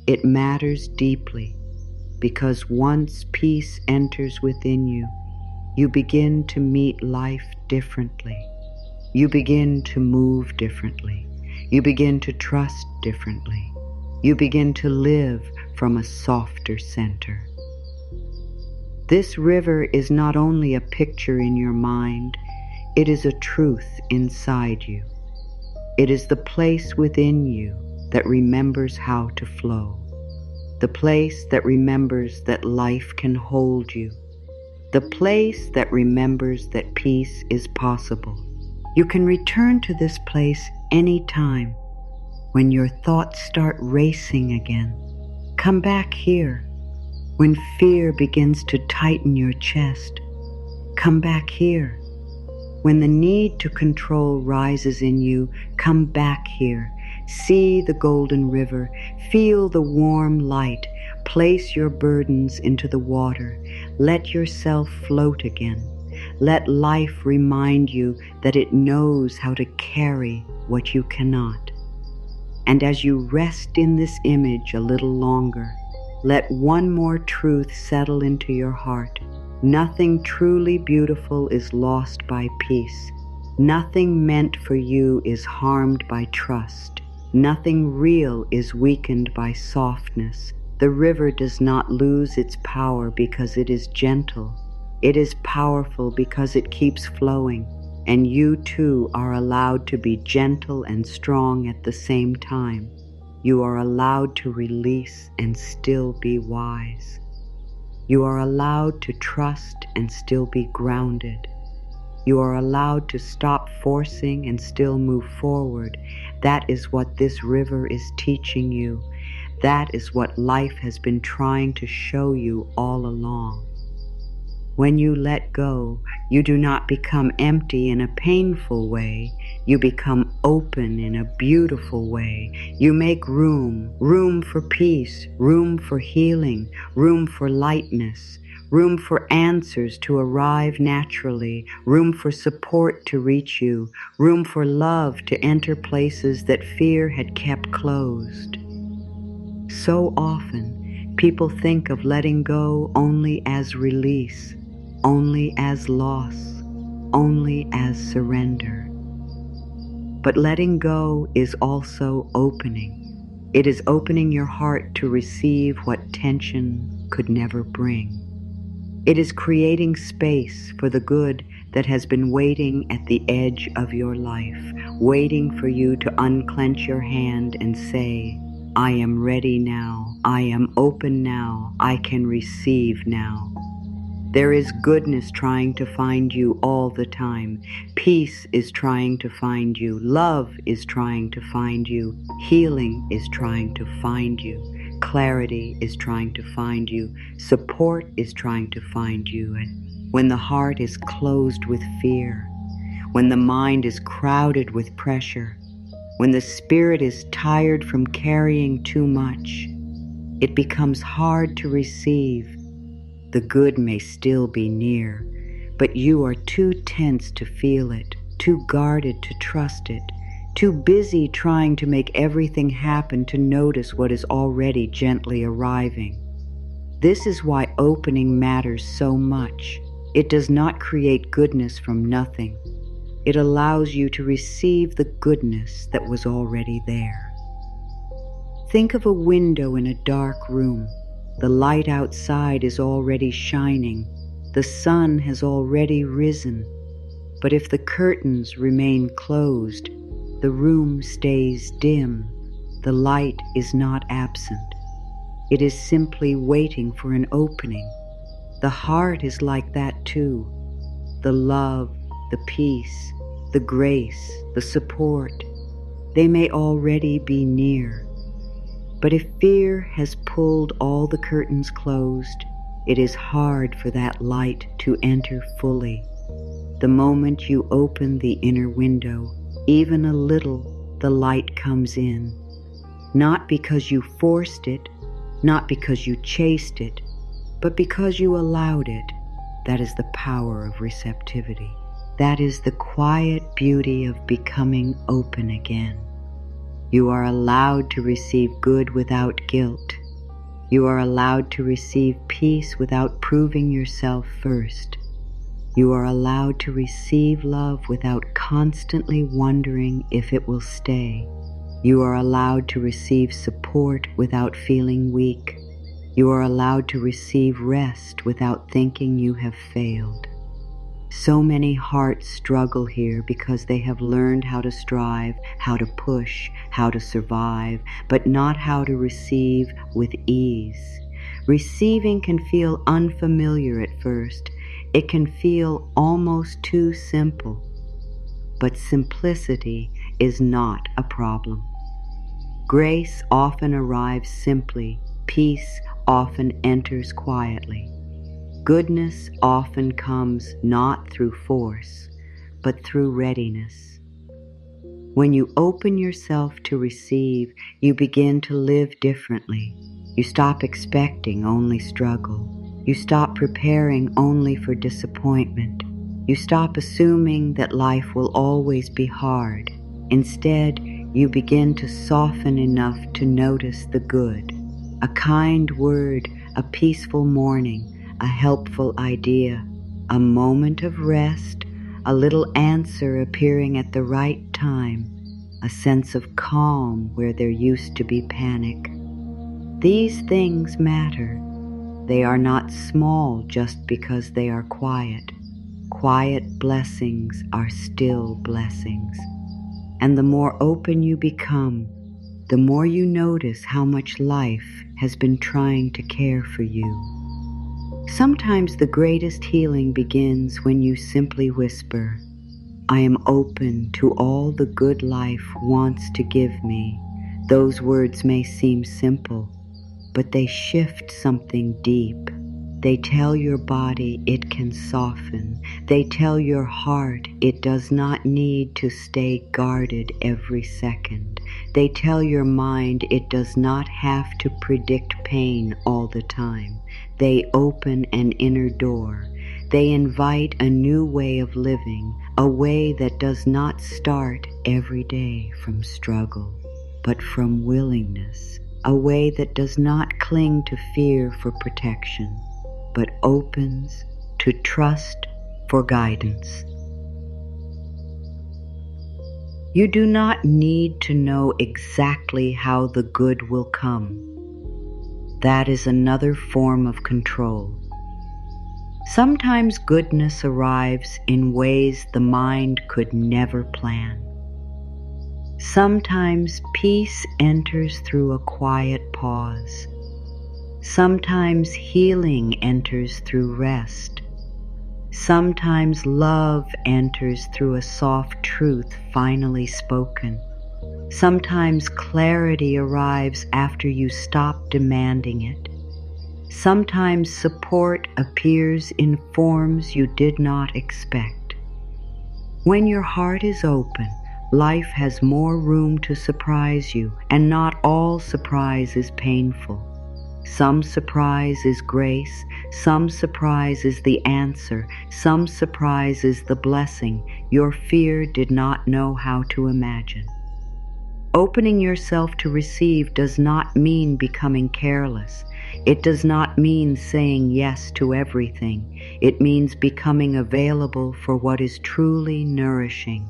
It matters deeply, because once peace enters within you, you begin to meet life differently. You begin to move differently. You begin to trust differently. You begin to live from a softer center. This river is not only a picture in your mind, it is a truth inside you. It is the place within you that remembers how to flow. The place that remembers that life can hold you. The place that remembers that peace is possible. You can return to this place anytime. When your thoughts start racing again, come back here. When fear begins to tighten your chest, come back here. When the need to control rises in you, come back here. See the golden river, feel the warm light, place your burdens into the water, let yourself float again. Let life remind you that it knows how to carry what you cannot. And as you rest in this image a little longer, let one more truth settle into your heart. Nothing truly beautiful is lost by peace. Nothing meant for you is harmed by trust. Nothing real is weakened by softness. The river does not lose its power because it is gentle. It is powerful because it keeps flowing, and you too are allowed to be gentle and strong at the same time. You are allowed to release and still be wise. You are allowed to trust and still be grounded. You are allowed to stop forcing and still move forward. That is what this river is teaching you. That is what life has been trying to show you all along. When you let go, you do not become empty in a painful way. You become open in a beautiful way. You make room for peace, room for healing, room for lightness, room for answers to arrive naturally, room for support to reach you, room for love to enter places that fear had kept closed. So often, people think of letting go only as release, only as loss, only as surrender. But letting go is also opening. It is opening your heart to receive what tension could never bring. It is creating space for the good that has been waiting at the edge of your life, waiting for you to unclench your hand and say, I am ready now, I am open now, I can receive now. There is goodness trying to find you all the time. Peace is trying to find you. Love is trying to find you. Healing is trying to find you. Clarity is trying to find you. Support is trying to find you. And when the heart is closed with fear, when the mind is crowded with pressure, when the spirit is tired from carrying too much, it becomes hard to receive. The good may still be near, but you are too tense to feel it, too guarded to trust it, too busy trying to make everything happen to notice what is already gently arriving. This is why opening matters so much. It does not create goodness from nothing. It allows you to receive the goodness that was already there. Think of a window in a dark room. The light outside is already shining. The sun has already risen. But if the curtains remain closed, the room stays dim. The light is not absent. It is simply waiting for an opening. The heart is like that too. The love, the peace, the grace, the support, they may already be near. But if fear has pulled all the curtains closed, it is hard for that light to enter fully. The moment you open the inner window, even a little, the light comes in. Not because you forced it, not because you chased it, but because you allowed it. That is the power of receptivity. That is the quiet beauty of becoming open again. You are allowed to receive good without guilt. You are allowed to receive peace without proving yourself first. You are allowed to receive love without constantly wondering if it will stay. You are allowed to receive support without feeling weak. You are allowed to receive rest without thinking you have failed. So many hearts struggle here because they have learned how to strive, how to push, how to survive, but not how to receive with ease. Receiving can feel unfamiliar at first. It can feel almost too simple. But simplicity is not a problem. Grace often arrives simply. Peace often enters quietly. Goodness often comes not through force, but through readiness. When you open yourself to receive, you begin to live differently. You stop expecting only struggle. You stop preparing only for disappointment. You stop assuming that life will always be hard. Instead, you begin to soften enough to notice the good. A kind word, a peaceful morning, a helpful idea, a moment of rest, a little answer appearing at the right time, a sense of calm where there used to be panic. These things matter. They are not small just because they are quiet. Quiet blessings are still blessings. And the more open you become, the more you notice how much life has been trying to care for you. Sometimes the greatest healing begins when you simply whisper, I am open to all the good life wants to give me. Those words may seem simple, but they shift something deep. They tell your body it can soften. They tell your heart it does not need to stay guarded every second. They tell your mind it does not have to predict pain all the time. They open an inner door. They invite a new way of living, a way that does not start every day from struggle, but from willingness, a way that does not cling to fear for protection, but opens to trust for guidance. You do not need to know exactly how the good will come. That is another form of control. Sometimes goodness arrives in ways the mind could never plan. Sometimes peace enters through a quiet pause. Sometimes healing enters through rest. Sometimes love enters through a soft truth finally spoken. Sometimes clarity arrives after you stop demanding it. Sometimes support appears in forms you did not expect. When your heart is open, life has more room to surprise you, and not all surprise is painful. Some surprise is grace, some surprise is the answer, some surprise is the blessing your fear did not know how to imagine. Opening yourself to receive does not mean becoming careless. It does not mean saying yes to everything. It means becoming available for what is truly nourishing.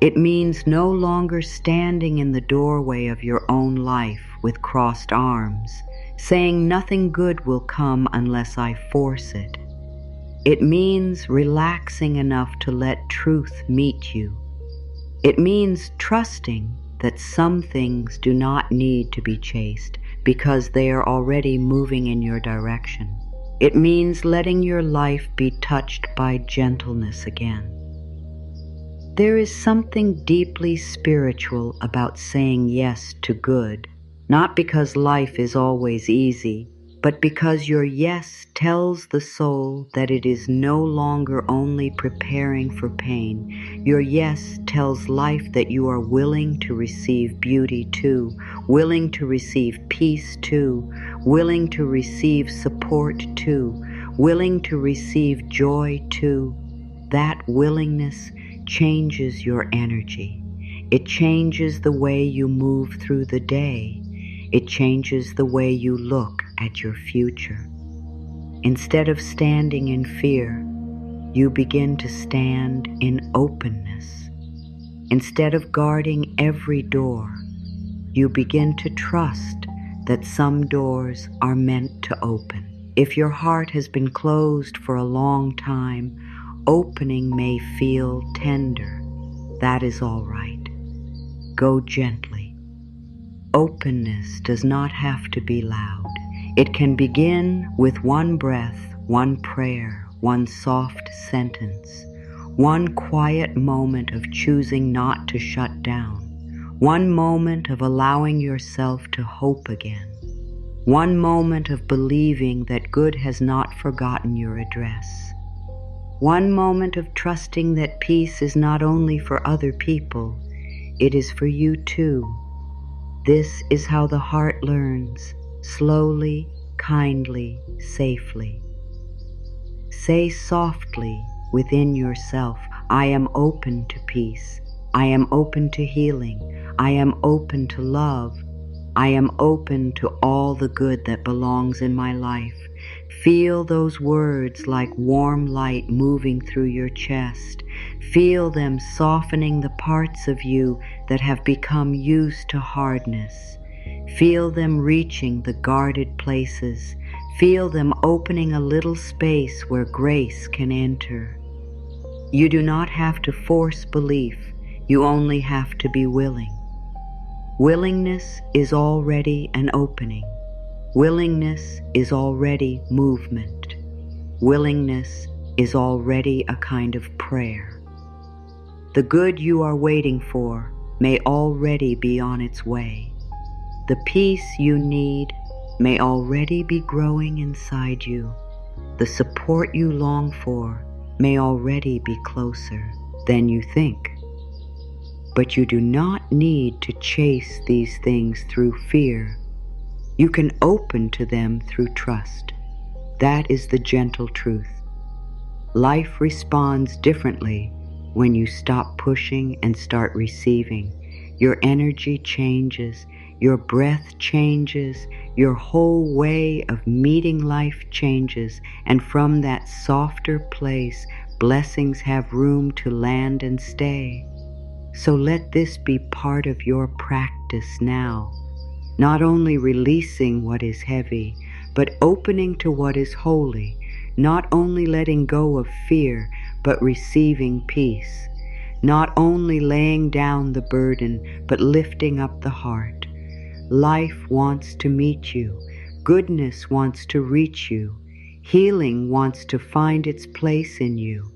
It means no longer standing in the doorway of your own life with crossed arms, saying nothing good will come unless I force it. It means relaxing enough to let truth meet you. It means trusting that some things do not need to be chased because they are already moving in your direction. It means letting your life be touched by gentleness again. There is something deeply spiritual about saying yes to good, not because life is always easy, but because your yes tells the soul that it is no longer only preparing for pain. Your yes tells life that you are willing to receive beauty too, willing to receive peace too, willing to receive support too, willing to receive joy too. That willingness changes your energy. It changes the way you move through the day. It changes the way you look at your future. Instead of standing in fear, you begin to stand in openness. Instead of guarding every door, you begin to trust that some doors are meant to open. If your heart has been closed for a long time, opening may feel tender. That is all right. Go gently. Openness does not have to be loud. It can begin with one breath, one prayer, one soft sentence, one quiet moment of choosing not to shut down, one moment of allowing yourself to hope again, one moment of believing that good has not forgotten your address, one moment of trusting that peace is not only for other people, it is for you too. This is how the heart learns, slowly, kindly, safely. Say softly within yourself, I am open to peace. I am open to healing. I am open to love. I am open to all the good that belongs in my life. Feel those words like warm light moving through your chest. Feel them softening the parts of you that have become used to hardness. Feel them reaching the guarded places. Feel them opening a little space where grace can enter. You do not have to force belief. You only have to be willing. Willingness is already an opening. Willingness is already movement. Willingness is already a kind of prayer. The good you are waiting for may already be on its way. The peace you need may already be growing inside you. The support you long for may already be closer than you think. But you do not need to chase these things through fear. You can open to them through trust. That is the gentle truth. Life responds differently when you stop pushing and start receiving. Your energy changes, your breath changes, your whole way of meeting life changes, and from that softer place, blessings have room to land and stay. So let this be part of your practice now, not only releasing what is heavy, but opening to what is holy, not only letting go of fear, but receiving peace, not only laying down the burden, but lifting up the heart. Life wants to meet you. Goodness wants to reach you. Healing wants to find its place in you.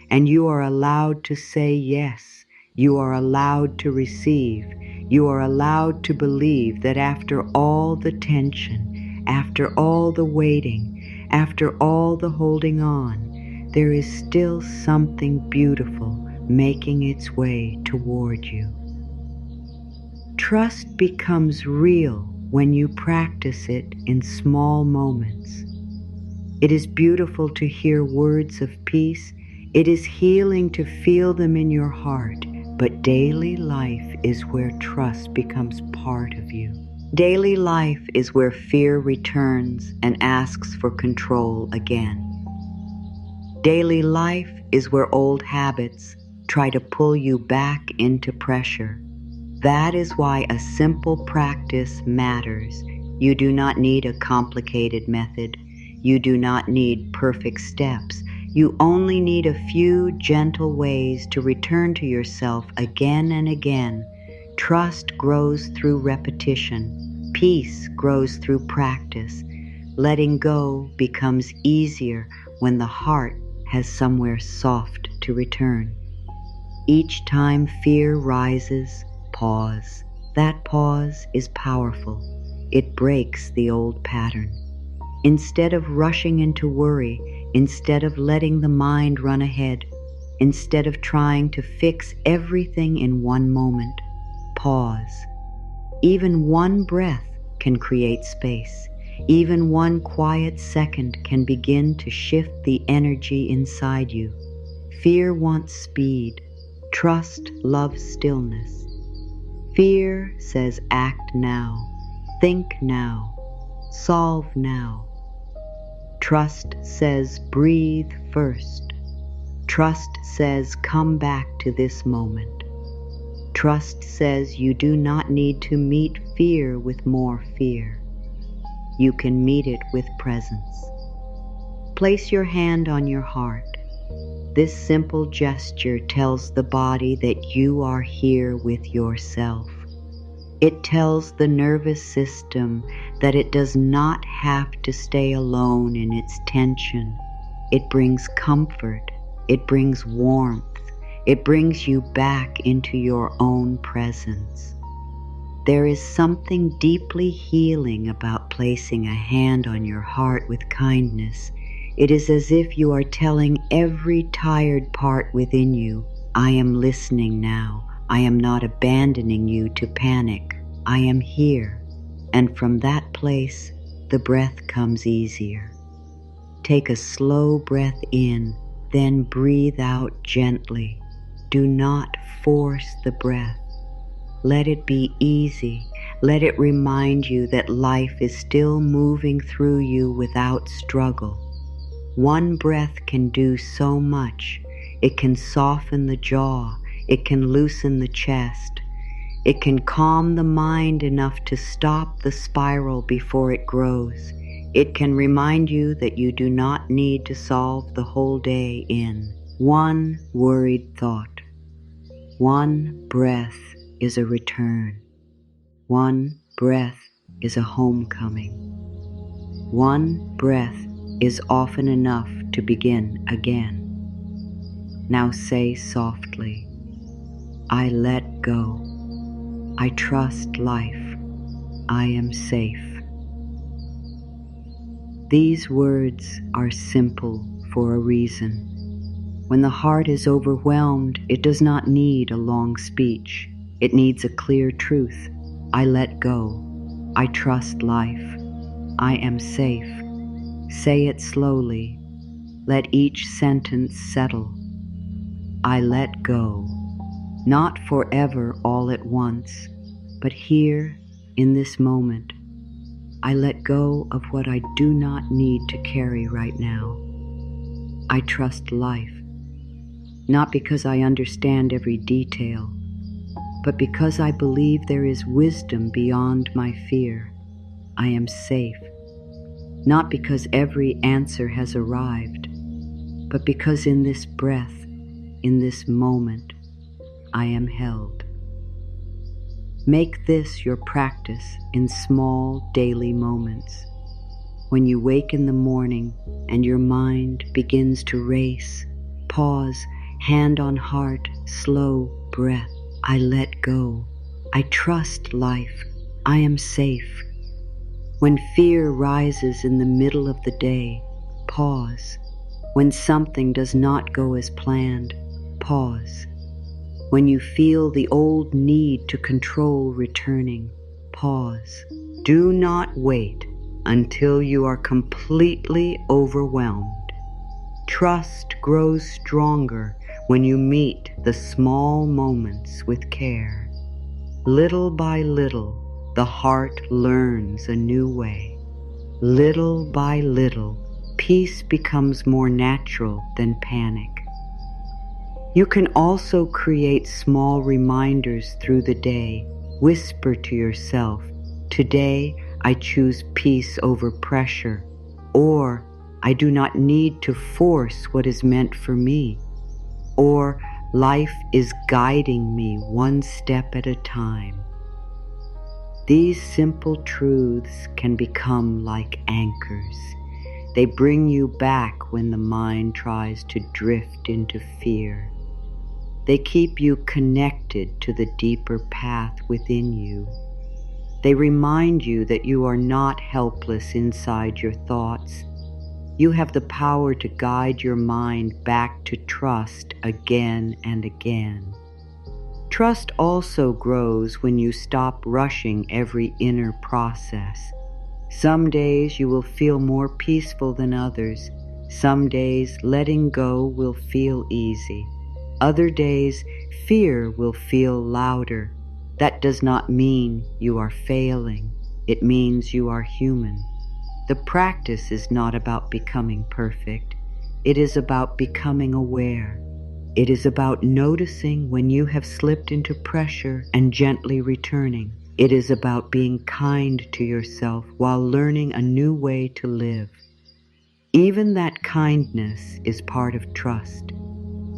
And you are allowed to say yes. You are allowed to receive. You are allowed to believe that after all the tension, after all the waiting, after all the holding on, there is still something beautiful making its way toward you. Trust becomes real when you practice it in small moments. It is beautiful to hear words of peace. It is healing to feel them in your heart. But daily life is where trust becomes part of you. Daily life is where fear returns and asks for control again. Daily life is where old habits try to pull you back into pressure. That is why a simple practice matters. You do not need a complicated method. You do not need perfect steps. You only need a few gentle ways to return to yourself again and again. Trust grows through repetition. Peace grows through practice. Letting go becomes easier when the heart has somewhere soft to return. Each time fear rises, pause. That pause is powerful. It breaks the old pattern. Instead of rushing into worry, instead of letting the mind run ahead, instead of trying to fix everything in one moment, pause. Even one breath can create space. Even one quiet second can begin to shift the energy inside you. Fear wants speed. Trust loves stillness. Fear says act now, think now, solve now. Trust says breathe first. Trust says come back to this moment. Trust says you do not need to meet fear with more fear. You can meet it with presence. Place your hand on your heart. This simple gesture tells the body that you are here with yourself. It tells the nervous system that it does not have to stay alone in its tension. It brings comfort. It brings warmth. It brings you back into your own presence. There is something deeply healing about placing a hand on your heart with kindness. It is as if you are telling every tired part within you, I am listening now. I am not abandoning you to panic. I am here. And from that place, the breath comes easier. Take a slow breath in, then breathe out gently. Do not force the breath. Let it be easy. Let it remind you that life is still moving through you without struggle. One breath can do so much. It can soften the jaw. It can loosen the chest. It can calm the mind enough to stop the spiral before it grows. It can remind you that you do not need to solve the whole day in one worried thought. One breath is a return. One breath is a homecoming. One breath is often enough to begin again. Now say softly, I let go. I trust life. I am safe. These words are simple for a reason. When the heart is overwhelmed, it does not need a long speech. It needs a clear truth. I let go. I trust life. I am safe. Say it slowly. Let each sentence settle. I let go. Not forever all at once, but here in this moment. I let go of what I do not need to carry right now. I trust life, not because I understand every detail, but because I believe there is wisdom beyond my fear. I am safe, not because every answer has arrived, but because in this breath, in this moment, I am held. Make this your practice in small daily moments. When you wake in the morning and your mind begins to race, pause, hand on heart, slow breath. I let go. I trust life. I am safe. When fear rises in the middle of the day, pause. When something does not go as planned, pause. When you feel the old need to control returning, pause. Do not wait until you are completely overwhelmed. Trust grows stronger when you meet the small moments with care. Little by little, the heart learns a new way. Little by little, peace becomes more natural than panic. You can also create small reminders through the day. Whisper to yourself, "Today I choose peace over pressure," or "I do not need to force what is meant for me," or "Life is guiding me one step at a time." These simple truths can become like anchors. They bring you back when the mind tries to drift into fear. They keep you connected to the deeper path within you. They remind you that you are not helpless inside your thoughts. You have the power to guide your mind back to trust again and again. Trust also grows when you stop rushing every inner process. Some days you will feel more peaceful than others. Some days letting go will feel easy. Other days fear will feel louder. That does not mean you are failing. It means you are human. The practice is not about becoming perfect. It is about becoming aware. It is about noticing when you have slipped into pressure and gently returning. It is about being kind to yourself while learning a new way to live. Even that kindness is part of trust.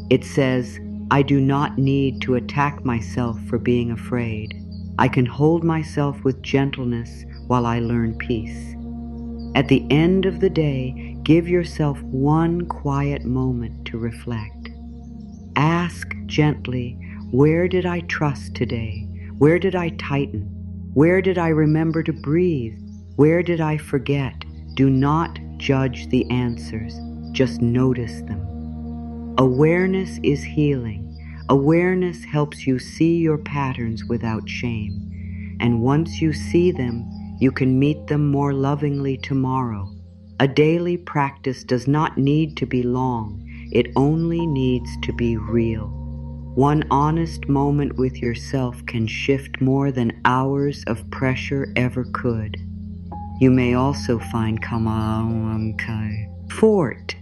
It says, "I do not need to attack myself for being afraid. I can hold myself with gentleness while I learn peace." At the end of the day, give yourself one quiet moment to reflect. Ask gently, where did I trust today? Where did I tighten? Where did I remember to breathe? Where did I forget? Do not judge the answers, just notice them. Awareness is healing. Awareness helps you see your patterns without shame. And once you see them, you can meet them more lovingly tomorrow. A daily practice does not need to be long. It only needs to be real. One honest moment with yourself can shift more than hours of pressure ever could. You may also find comfort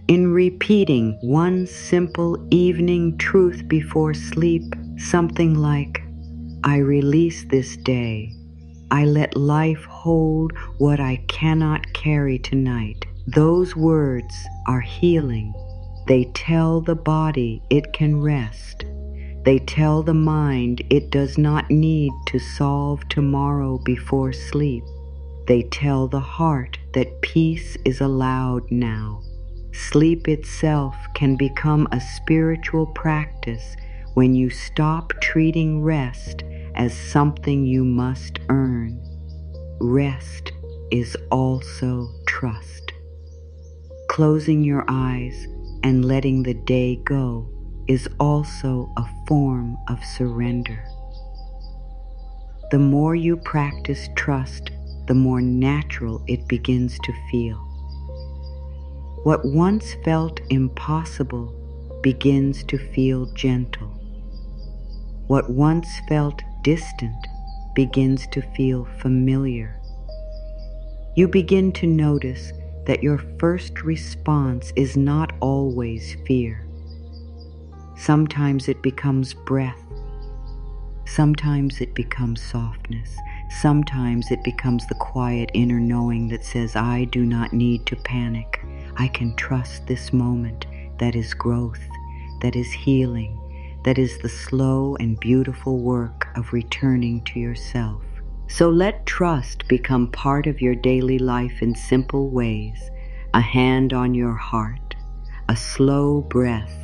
in repeating one simple evening truth before sleep, something like, "I release this day. I let life hold what I cannot carry tonight." Those words are healing. They tell the body it can rest. They tell the mind it does not need to solve tomorrow before sleep. They tell the heart that peace is allowed now. Sleep itself can become a spiritual practice when you stop treating rest as something you must earn. Rest is also trust. Closing your eyes and letting the day go is also a form of surrender. The more you practice trust, the more natural it begins to feel. What once felt impossible begins to feel gentle. What once felt distant begins to feel familiar. You begin to notice that your first response is not always fear. Sometimes it becomes breath. Sometimes it becomes softness. Sometimes it becomes the quiet inner knowing that says, I do not need to panic. I can trust this moment that is growth, that is healing, that is the slow and beautiful work of returning to yourself. So let trust become part of your daily life in simple ways. A hand on your heart, a slow breath,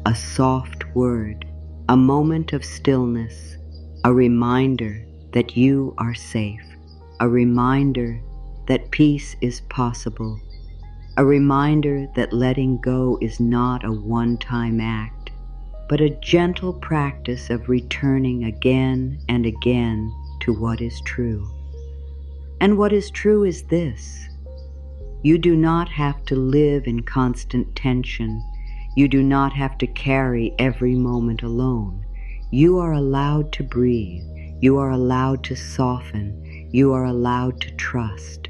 a soft word, a moment of stillness, a reminder that you are safe, a reminder that peace is possible, a reminder that letting go is not a one-time act, but a gentle practice of returning again and again to what is true. And what is true is this: you do not have to live in constant tension. You do not have to carry every moment alone. You are allowed to breathe. You are allowed to soften. You are allowed to trust.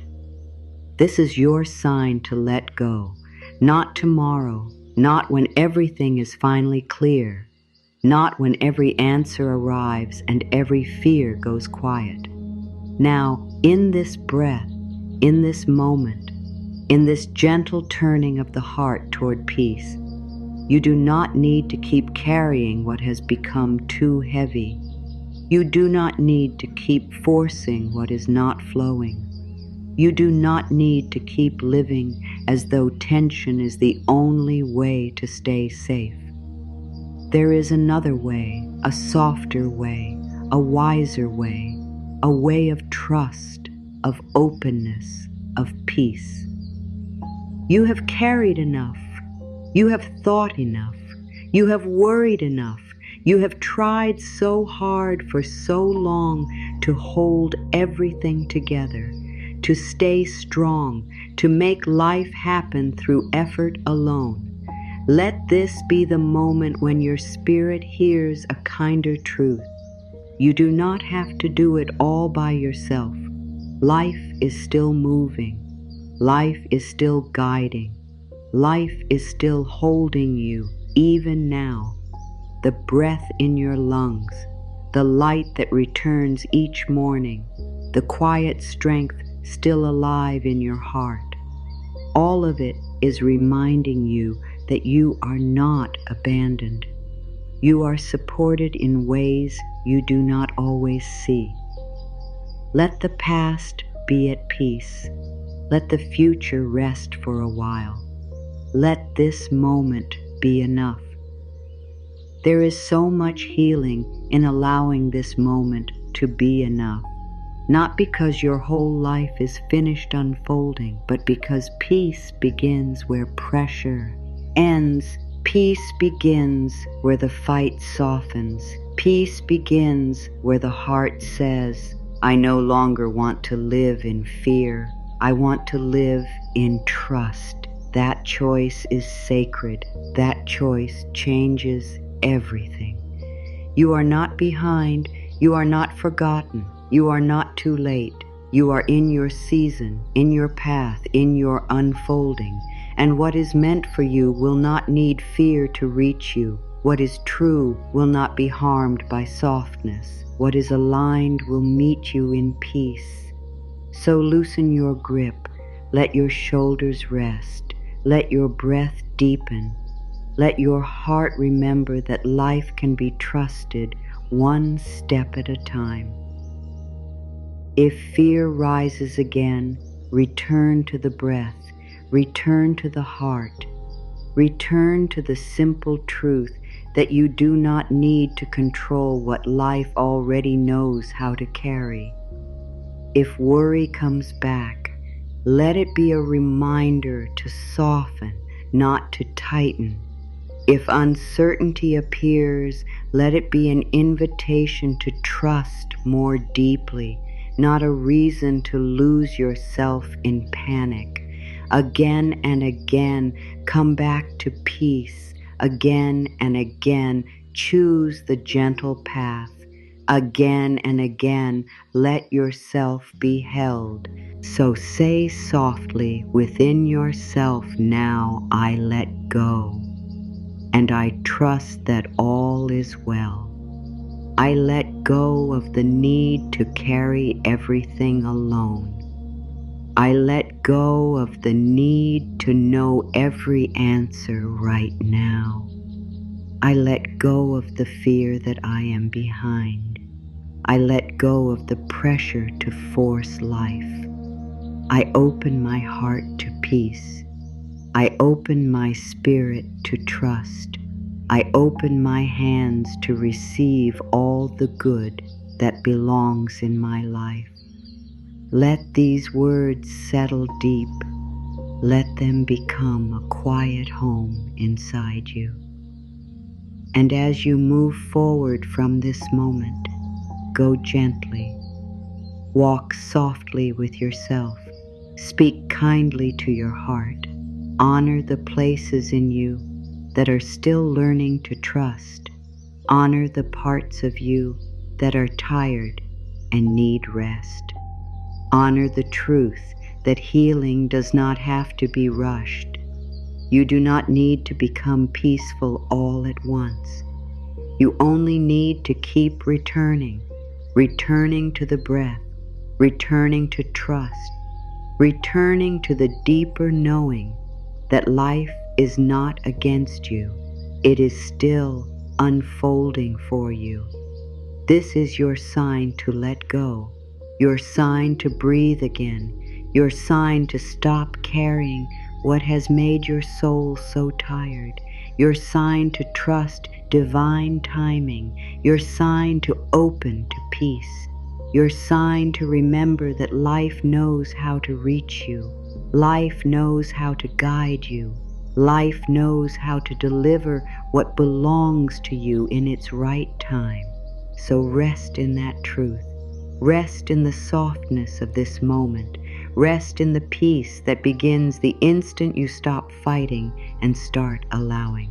This is your sign to let go. Not tomorrow, not when everything is finally clear, not when every answer arrives and every fear goes quiet. Now, in this breath, in this moment, in this gentle turning of the heart toward peace, you do not need to keep carrying what has become too heavy. You do not need to keep forcing what is not flowing. You do not need to keep living as though tension is the only way to stay safe. There is another way, a softer way, a wiser way, a way of trust, of openness, of peace. You have carried enough. You have thought enough. You have worried enough. You have tried so hard for so long to hold everything together, to stay strong, to make life happen through effort alone. Let this be the moment when your spirit hears a kinder truth. You do not have to do it all by yourself. Life is still moving. Life is still guiding. Life is still holding you, even now. The breath in your lungs, the light that returns each morning, the quiet strength still alive in your heart. All of it is reminding you that you are not abandoned. You are supported in ways you do not always see. Let the past be at peace. Let the future rest for a while. Let this moment be enough. There is so much healing in allowing this moment to be enough. Not because your whole life is finished unfolding, but because peace begins where pressure ends. Peace begins where the fight softens. Peace begins where the heart says, I no longer want to live in fear. I want to live in trust. That choice is sacred. That choice changes everything. You are not behind. You are not forgotten. You are not too late. You are in your season, in your path, in your unfolding. And what is meant for you will not need fear to reach you. What is true will not be harmed by softness. What is aligned will meet you in peace. So loosen your grip. Let your shoulders rest. Let your breath deepen. Let your heart remember that life can be trusted one step at a time. If fear rises again, return to the breath, return to the heart, return to the simple truth that you do not need to control what life already knows how to carry. If worry comes back, let it be a reminder to soften, not to tighten. If uncertainty appears, let it be an invitation to trust more deeply, not a reason to lose yourself in panic. Again and again, come back to peace. Again and again, choose the gentle path. Again and again, let yourself be held. So say softly within yourself, now I let go, and I trust that all is well. I let go of the need to carry everything alone. I let go of the need to know every answer right now. I let go of the fear that I am behind. I let go of the pressure to force life. I open my heart to peace. I open my spirit to trust. I open my hands to receive all the good that belongs in my life. Let these words settle deep. Let them become a quiet home inside you. And as you move forward from this moment, go gently. Walk softly with yourself. Speak kindly to your heart. Honor the places in you that are still learning to trust. Honor the parts of you that are tired and need rest. Honor the truth that healing does not have to be rushed. You do not need to become peaceful all at once. You only need to keep returning to the breath, returning to trust, returning to the deeper knowing that life is not against you. It is still unfolding for you. This is your sign to let go, your sign to breathe again, your sign to stop carrying what has made your soul so tired, your sign to trust divine timing, your sign to open to peace, your sign to remember that life knows how to reach you, life knows how to guide you, life knows how to deliver what belongs to you in its right time. So rest in that truth. Rest in the softness of this moment. Rest in the peace that begins the instant you stop fighting and start allowing.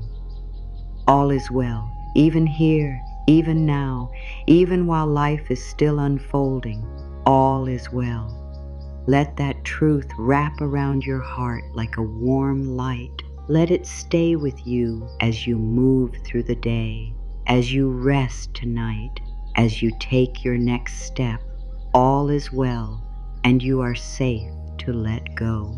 All is well, even here, even now, even while life is still unfolding. All is well. Let that truth wrap around your heart like a warm light. Let it stay with you as you move through the day, as you rest tonight, as you take your next step. All is well, and you are safe to let go.